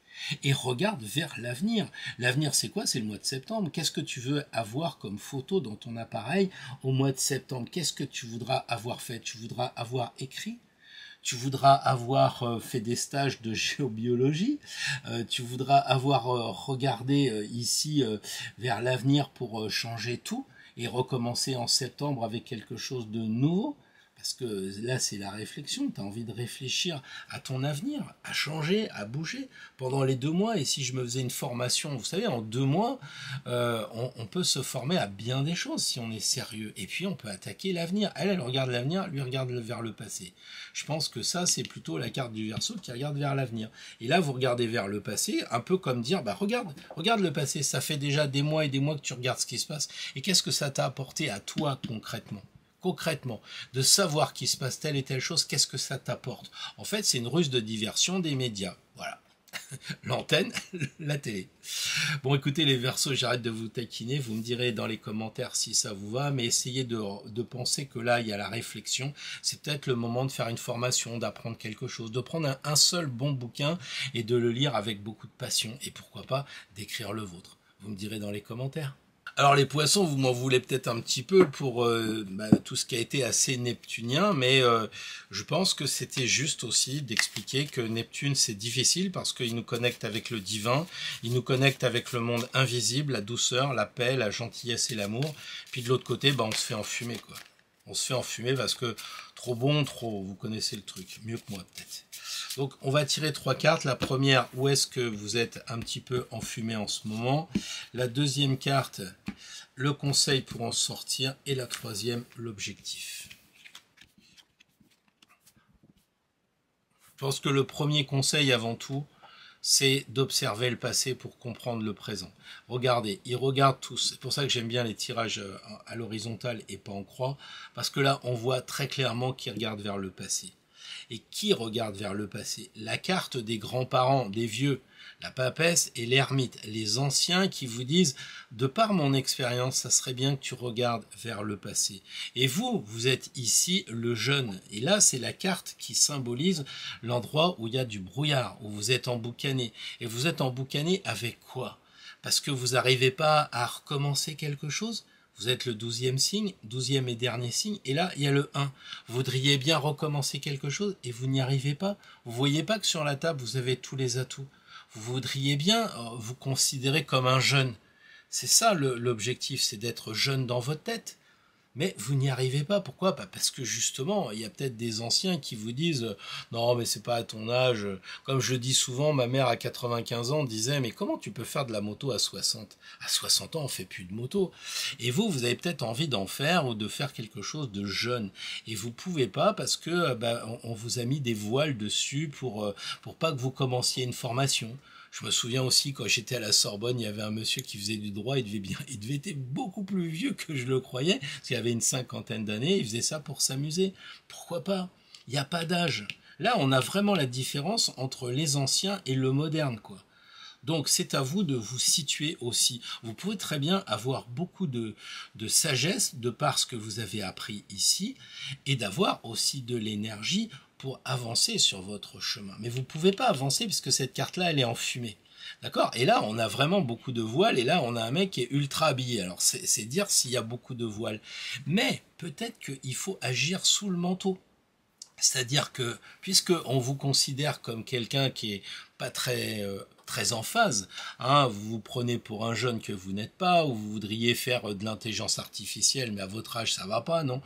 Et regarde vers l'avenir. L'avenir, c'est quoi? C'est le mois de septembre. Qu'est-ce que tu veux avoir comme photo dans ton appareil au mois de septembre? Qu'est-ce que tu voudras avoir fait? Tu voudras avoir écrit? Tu voudras avoir fait des stages de géobiologie? Tu voudras avoir regardé ici vers l'avenir pour changer tout et recommencer en septembre avec quelque chose de nouveau? Parce que là, c'est la réflexion. Tu as envie de réfléchir à ton avenir, à changer, à bouger pendant les 2 mois. Et si je me faisais une formation, vous savez, en 2 mois, on peut se former à bien des choses si on est sérieux. Et puis, on peut attaquer l'avenir. Elle regarde l'avenir, lui regarde vers le passé. Je pense que ça, c'est plutôt la carte du Verseau qui regarde vers l'avenir. Et là, vous regardez vers le passé, un peu comme dire, bah regarde le passé. Ça fait déjà des mois et des mois que tu regardes ce qui se passe. Et qu'est-ce que ça t'a apporté à toi concrètement, de savoir qu'il se passe telle et telle chose, qu'est-ce que ça t'apporte? En fait, c'est une ruse de diversion des médias. Voilà. L'antenne, la télé. Bon, écoutez les Verseaux, j'arrête de vous taquiner, vous me direz dans les commentaires si ça vous va, mais essayez de penser que là, il y a la réflexion. C'est peut-être le moment de faire une formation, d'apprendre quelque chose, de prendre un seul bon bouquin et de le lire avec beaucoup de passion, et pourquoi pas d'écrire le vôtre. Vous me direz dans les commentaires. Alors les poissons, vous m'en voulez peut-être un petit peu pour tout ce qui a été assez neptunien, mais je pense que c'était juste aussi d'expliquer que Neptune c'est difficile parce qu'il nous connecte avec le divin, il nous connecte avec le monde invisible, la douceur, la paix, la gentillesse et l'amour, puis de l'autre côté, on se fait enfumer quoi. On se fait enfumer parce que trop bon, vous connaissez le truc, mieux que moi peut-être. Donc on va tirer 3 cartes. La première, où est-ce que vous êtes un petit peu enfumé en ce moment? La deuxième carte, le conseil pour en sortir. Et la troisième, l'objectif. Je pense que le premier conseil avant tout, c'est d'observer le passé pour comprendre le présent. Regardez, ils regardent tous. C'est pour ça que j'aime bien les tirages à l'horizontale et pas en croix, parce que là, on voit très clairement qu'ils regardent vers le passé. Et qui regarde vers le passé? La carte des grands-parents, des vieux, la papesse et l'ermite, les anciens qui vous disent, de par mon expérience, ça serait bien que tu regardes vers le passé. Et vous, vous êtes ici le jeune. Et là, c'est la carte qui symbolise l'endroit où il y a du brouillard, où vous êtes emboucané. Et vous êtes emboucané avec quoi? Parce que vous n'arrivez pas à recommencer quelque chose? Vous êtes le 12e signe, 12e et dernier signe, et là, il y a le 1. Vous voudriez bien recommencer quelque chose et vous n'y arrivez pas. Vous voyez pas que sur la table, vous avez tous les atouts. Vous voudriez bien vous considérer comme un jeune. C'est ça l'objectif, c'est d'être jeune dans votre tête. Mais vous n'y arrivez pas. Pourquoi? Parce que justement, il y a peut-être des anciens qui vous disent non, mais c'est pas à ton âge. Comme je le dis souvent, ma mère à 95 ans disait mais comment tu peux faire de la moto à 60? À 60 ans, on fait plus de moto. Et vous, vous avez peut-être envie d'en faire ou de faire quelque chose de jeune. Et vous pouvez pas parce que on vous a mis des voiles dessus pour pas que vous commenciez une formation. Je me souviens aussi quand j'étais à la Sorbonne, il y avait un monsieur qui faisait du droit, il devait être beaucoup plus vieux que je le croyais, parce qu'il avait une cinquantaine d'années, il faisait ça pour s'amuser. Pourquoi pas? Il n'y a pas d'âge. Là, on a vraiment la différence entre les anciens et le moderne, quoi. Donc c'est à vous de vous situer aussi. Vous pouvez très bien avoir beaucoup de sagesse de par ce que vous avez appris ici et d'avoir aussi de l'énergie pour avancer sur votre chemin. Mais vous ne pouvez pas avancer puisque cette carte-là, elle est en fumée. D'accord? Et là, on a vraiment beaucoup de voiles et là, on a un mec qui est ultra habillé. Alors c'est dire s'il y a beaucoup de voiles. Mais peut-être qu'il faut agir sous le manteau. C'est-à-dire que, puisque on vous considère comme quelqu'un qui est pas très en phase, hein, vous vous prenez pour un jeune que vous n'êtes pas, ou vous voudriez faire de l'intelligence artificielle, mais à votre âge ça va pas, non?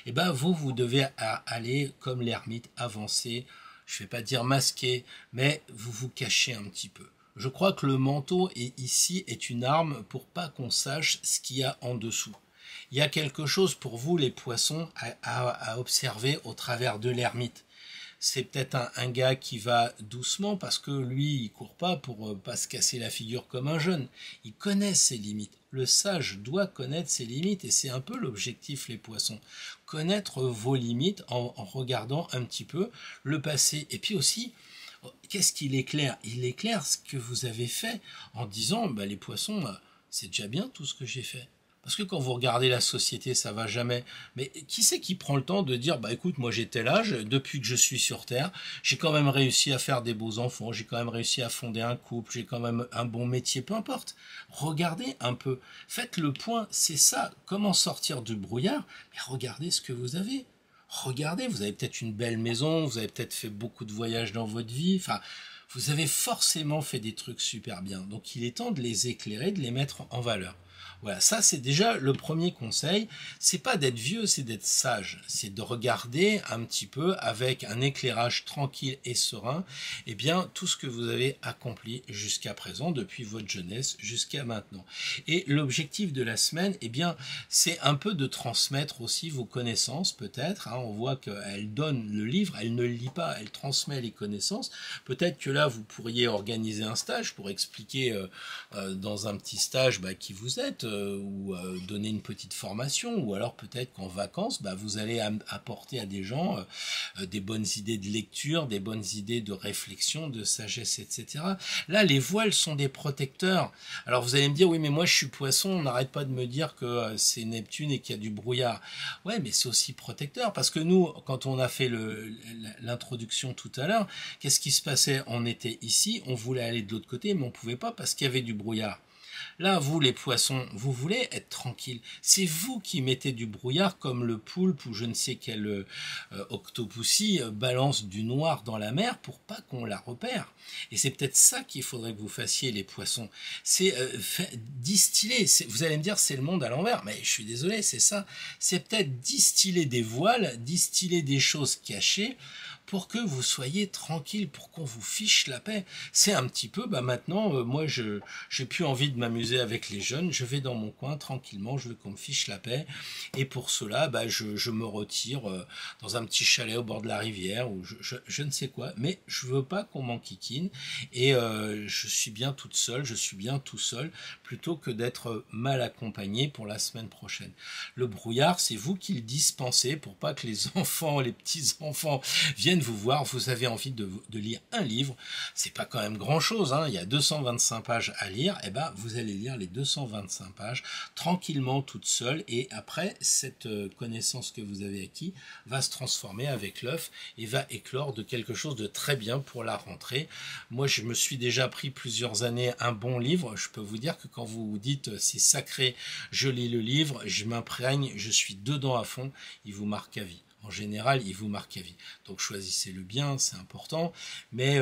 Eh ben vous devez aller comme l'ermite, avancer, je vais pas dire masquer, mais vous vous cachez un petit peu. Je crois que le manteau ici est une arme pour pas qu'on sache ce qu'il y a en dessous. Il y a quelque chose pour vous, les poissons, à observer au travers de l'ermite. C'est peut-être un gars qui va doucement parce que lui, il court pas pour pas se casser la figure comme un jeune. Il connaît ses limites. Le sage doit connaître ses limites et c'est un peu l'objectif, les poissons. Connaître vos limites en regardant un petit peu le passé. Et puis aussi, qu'est-ce qu'il éclaire? Il éclaire ce que vous avez fait en disant, les poissons, c'est déjà bien tout ce que j'ai fait. Parce que quand vous regardez la société, ça va jamais. Mais qui c'est qui prend le temps de dire, écoute, moi j'ai tel âge, depuis que je suis sur Terre, j'ai quand même réussi à faire des beaux enfants, j'ai quand même réussi à fonder un couple, j'ai quand même un bon métier, peu importe. Regardez un peu, faites le point, c'est ça, comment sortir du brouillard, mais regardez ce que vous avez. Regardez, vous avez peut-être une belle maison, vous avez peut-être fait beaucoup de voyages dans votre vie, enfin, vous avez forcément fait des trucs super bien. Donc il est temps de les éclairer, de les mettre en valeur. Voilà, ça c'est déjà le premier conseil. C'est pas d'être vieux, c'est d'être sage. C'est de regarder un petit peu avec un éclairage tranquille et serein, tout ce que vous avez accompli jusqu'à présent, depuis votre jeunesse jusqu'à maintenant. Et l'objectif de la semaine, c'est un peu de transmettre aussi vos connaissances, peut-être. On voit qu'elle donne le livre, elle ne le lit pas, elle transmet les connaissances. Peut-être que là, vous pourriez organiser un stage pour expliquer dans un petit stage qui vous êtes. Ou donner une petite formation, ou alors peut-être qu'en vacances, vous allez apporter à des gens des bonnes idées de lecture, des bonnes idées de réflexion, de sagesse, etc. Là, les voiles sont des protecteurs. Alors vous allez me dire, oui, mais moi je suis poisson, on n'arrête pas de me dire que c'est Neptune et qu'il y a du brouillard. Ouais, mais c'est aussi protecteur, parce que nous, quand on a fait l'introduction tout à l'heure, qu'est-ce qui se passait? On était ici, on voulait aller de l'autre côté, mais on pouvait pas parce qu'il y avait du brouillard. Là, vous les poissons, vous voulez être tranquille. C'est vous qui mettez du brouillard comme le poulpe ou je ne sais quel octopussy balance du noir dans la mer pour pas qu'on la repère. Et c'est peut-être ça qu'il faudrait que vous fassiez, les poissons. C'est distiller. Vous allez me dire c'est le monde à l'envers, mais je suis désolé, c'est ça. C'est peut-être distiller des voiles, distiller des choses cachées pour que vous soyez tranquille, pour qu'on vous fiche la paix. C'est un petit peu, maintenant, moi, j'ai plus envie de m'amuser avec les jeunes, je vais dans mon coin tranquillement, je veux qu'on me fiche la paix, et pour cela, je me retire dans un petit chalet au bord de la rivière, ou je ne sais quoi, mais je veux pas qu'on m'enquiquine, et je suis bien toute seule, je suis bien tout seul, plutôt que d'être mal accompagné pour la semaine prochaine. Le brouillard, c'est vous qui le dispensez pour pas que les enfants, les petits-enfants viennent vous voir. Vous avez envie de lire un livre, c'est pas quand même grand-chose, hein. Il y a 225 pages à lire, et vous allez lire les 225 pages tranquillement toute seule, et après, cette connaissance que vous avez acquis va se transformer avec l'œuf et va éclore de quelque chose de très bien pour la rentrée. Moi, je me suis déjà pris plusieurs années un bon livre. Je peux vous dire que quand vous dites c'est sacré, je lis le livre, je m'imprègne, je suis dedans à fond, il vous marque à vie. En général, il vous marque à vie. Donc choisissez le bien, c'est important. Mais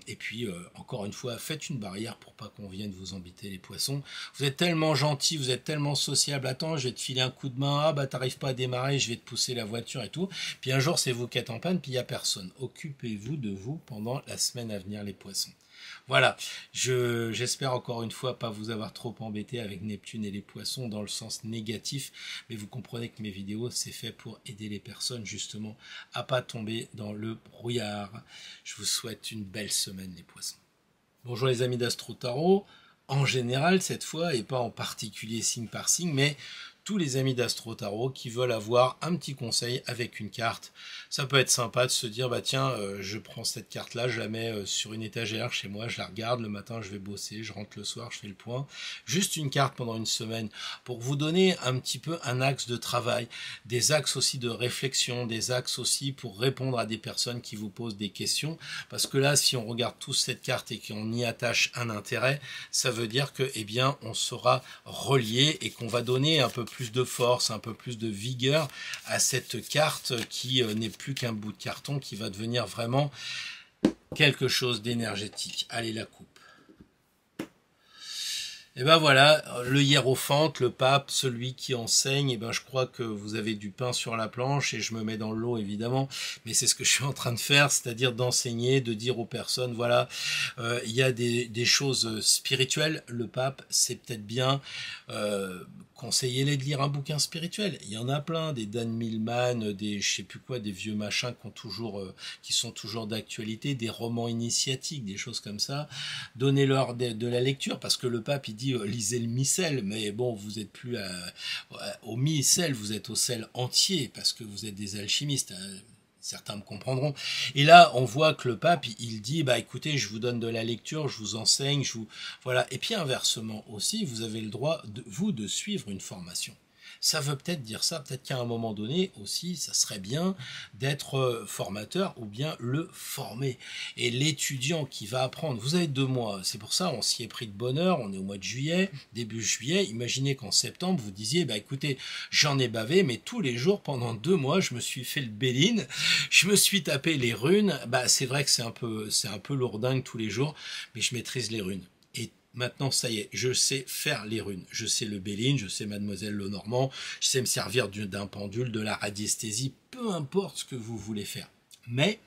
et puis encore une fois, faites une barrière pour pas qu'on vienne vous embêter les poissons. Vous êtes tellement gentil, vous êtes tellement sociable. Attends, je vais te filer un coup de main. Ah t'arrives pas à démarrer, je vais te pousser la voiture et tout. Puis un jour c'est vous qui êtes en panne, puis il y a personne. Occupez-vous de vous pendant la semaine à venir les poissons. Voilà, j'espère encore une fois pas vous avoir trop embêté avec Neptune et les poissons dans le sens négatif, mais vous comprenez que mes vidéos c'est fait pour aider les personnes justement à pas tomber dans le brouillard. Je vous souhaite une belle semaine les poissons. Bonjour les amis d'Astro Tarot, en général cette fois et pas en particulier signe par signe, mais tous les amis d'Astro Tarot qui veulent avoir un petit conseil avec une carte. Ça peut être sympa de se dire tiens, je prends cette carte là, je la mets sur une étagère chez moi, je la regarde, le matin je vais bosser, je rentre le soir, je fais le point. Juste une carte pendant une semaine pour vous donner un petit peu un axe de travail, des axes aussi de réflexion, des axes aussi pour répondre à des personnes qui vous posent des questions. Parce que là, si on regarde tous cette carte et qu'on y attache un intérêt, ça veut dire que on sera relié et qu'on va donner un peu plus de force, un peu plus de vigueur à cette carte qui n'est plus qu'un bout de carton, qui va devenir vraiment quelque chose d'énergétique. Allez, la coupe. Et voilà, le hiérophante, le pape, celui qui enseigne, je crois que vous avez du pain sur la planche et je me mets dans l'eau évidemment, mais c'est ce que je suis en train de faire, c'est-à-dire d'enseigner, de dire aux personnes, voilà, il y a des choses spirituelles, le pape, c'est peut-être bien, conseillez-les de lire un bouquin spirituel, il y en a plein, des Dan Millman, des je sais plus quoi, des vieux machins qui sont toujours d'actualité, des romans initiatiques, des choses comme ça, donnez-leur de la lecture, parce que le pape il dit lisez le missel, mais bon, vous êtes plus au missel, vous êtes au sel entier, parce que vous êtes des alchimistes, hein. Certains me comprendront. Et là, on voit que le pape, il dit, écoutez, je vous donne de la lecture, je vous enseigne, voilà. Et puis inversement aussi, vous avez le droit, de suivre une formation. Ça veut peut-être dire ça, peut-être qu'à un moment donné aussi, ça serait bien d'être formateur ou bien le former. Et l'étudiant qui va apprendre, vous avez 2 mois, c'est pour ça on s'y est pris de bonne heure, on est au mois de juillet, début juillet, imaginez qu'en septembre vous disiez, écoutez, j'en ai bavé, mais tous les jours pendant 2 mois, je me suis fait le béline, je me suis tapé les runes, c'est vrai que c'est un peu lourdingue tous les jours, mais je maîtrise les runes. Maintenant, ça y est, je sais faire les runes. Je sais le Béline, je sais Mademoiselle Lenormand, je sais me servir d'un pendule, de la radiesthésie, peu importe ce que vous voulez faire. Mais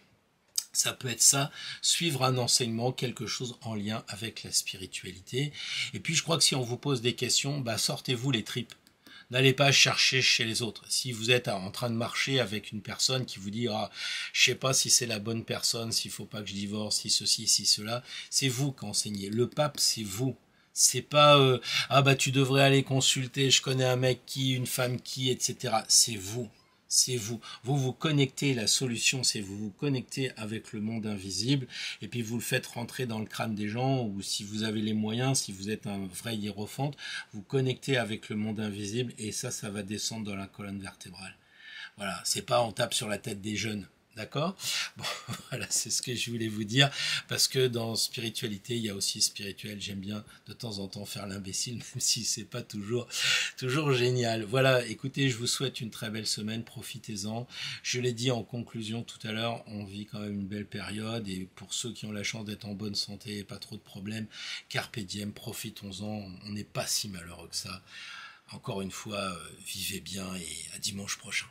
ça peut être ça, suivre un enseignement, quelque chose en lien avec la spiritualité. Et puis, je crois que si on vous pose des questions, sortez-vous les tripes. N'allez pas chercher chez les autres. Si vous êtes en train de marcher avec une personne qui vous dit je sais pas si c'est la bonne personne, s'il faut pas que je divorce, si ceci, si cela, c'est vous qui enseignez. Le pape, c'est vous. C'est pas tu devrais aller consulter, je connais un mec qui, une femme qui, etc. C'est vous. C'est vous. Vous vous connectez, la solution c'est vous connectez avec le monde invisible et puis vous le faites rentrer dans le crâne des gens, ou si vous avez les moyens, si vous êtes un vrai hiérophante, vous connectez avec le monde invisible et ça va descendre dans la colonne vertébrale. Voilà, c'est pas on tape sur la tête des jeunes. D'accord ? Bon, voilà, c'est ce que je voulais vous dire, parce que dans spiritualité, il y a aussi spirituel. J'aime bien de temps en temps faire l'imbécile, même si c'est pas toujours génial. Voilà, écoutez, je vous souhaite une très belle semaine, profitez-en. Je l'ai dit en conclusion tout à l'heure, on vit quand même une belle période, et pour ceux qui ont la chance d'être en bonne santé et pas trop de problèmes, carpe diem, profitons-en, on n'est pas si malheureux que ça. Encore une fois, vivez bien et à dimanche prochain.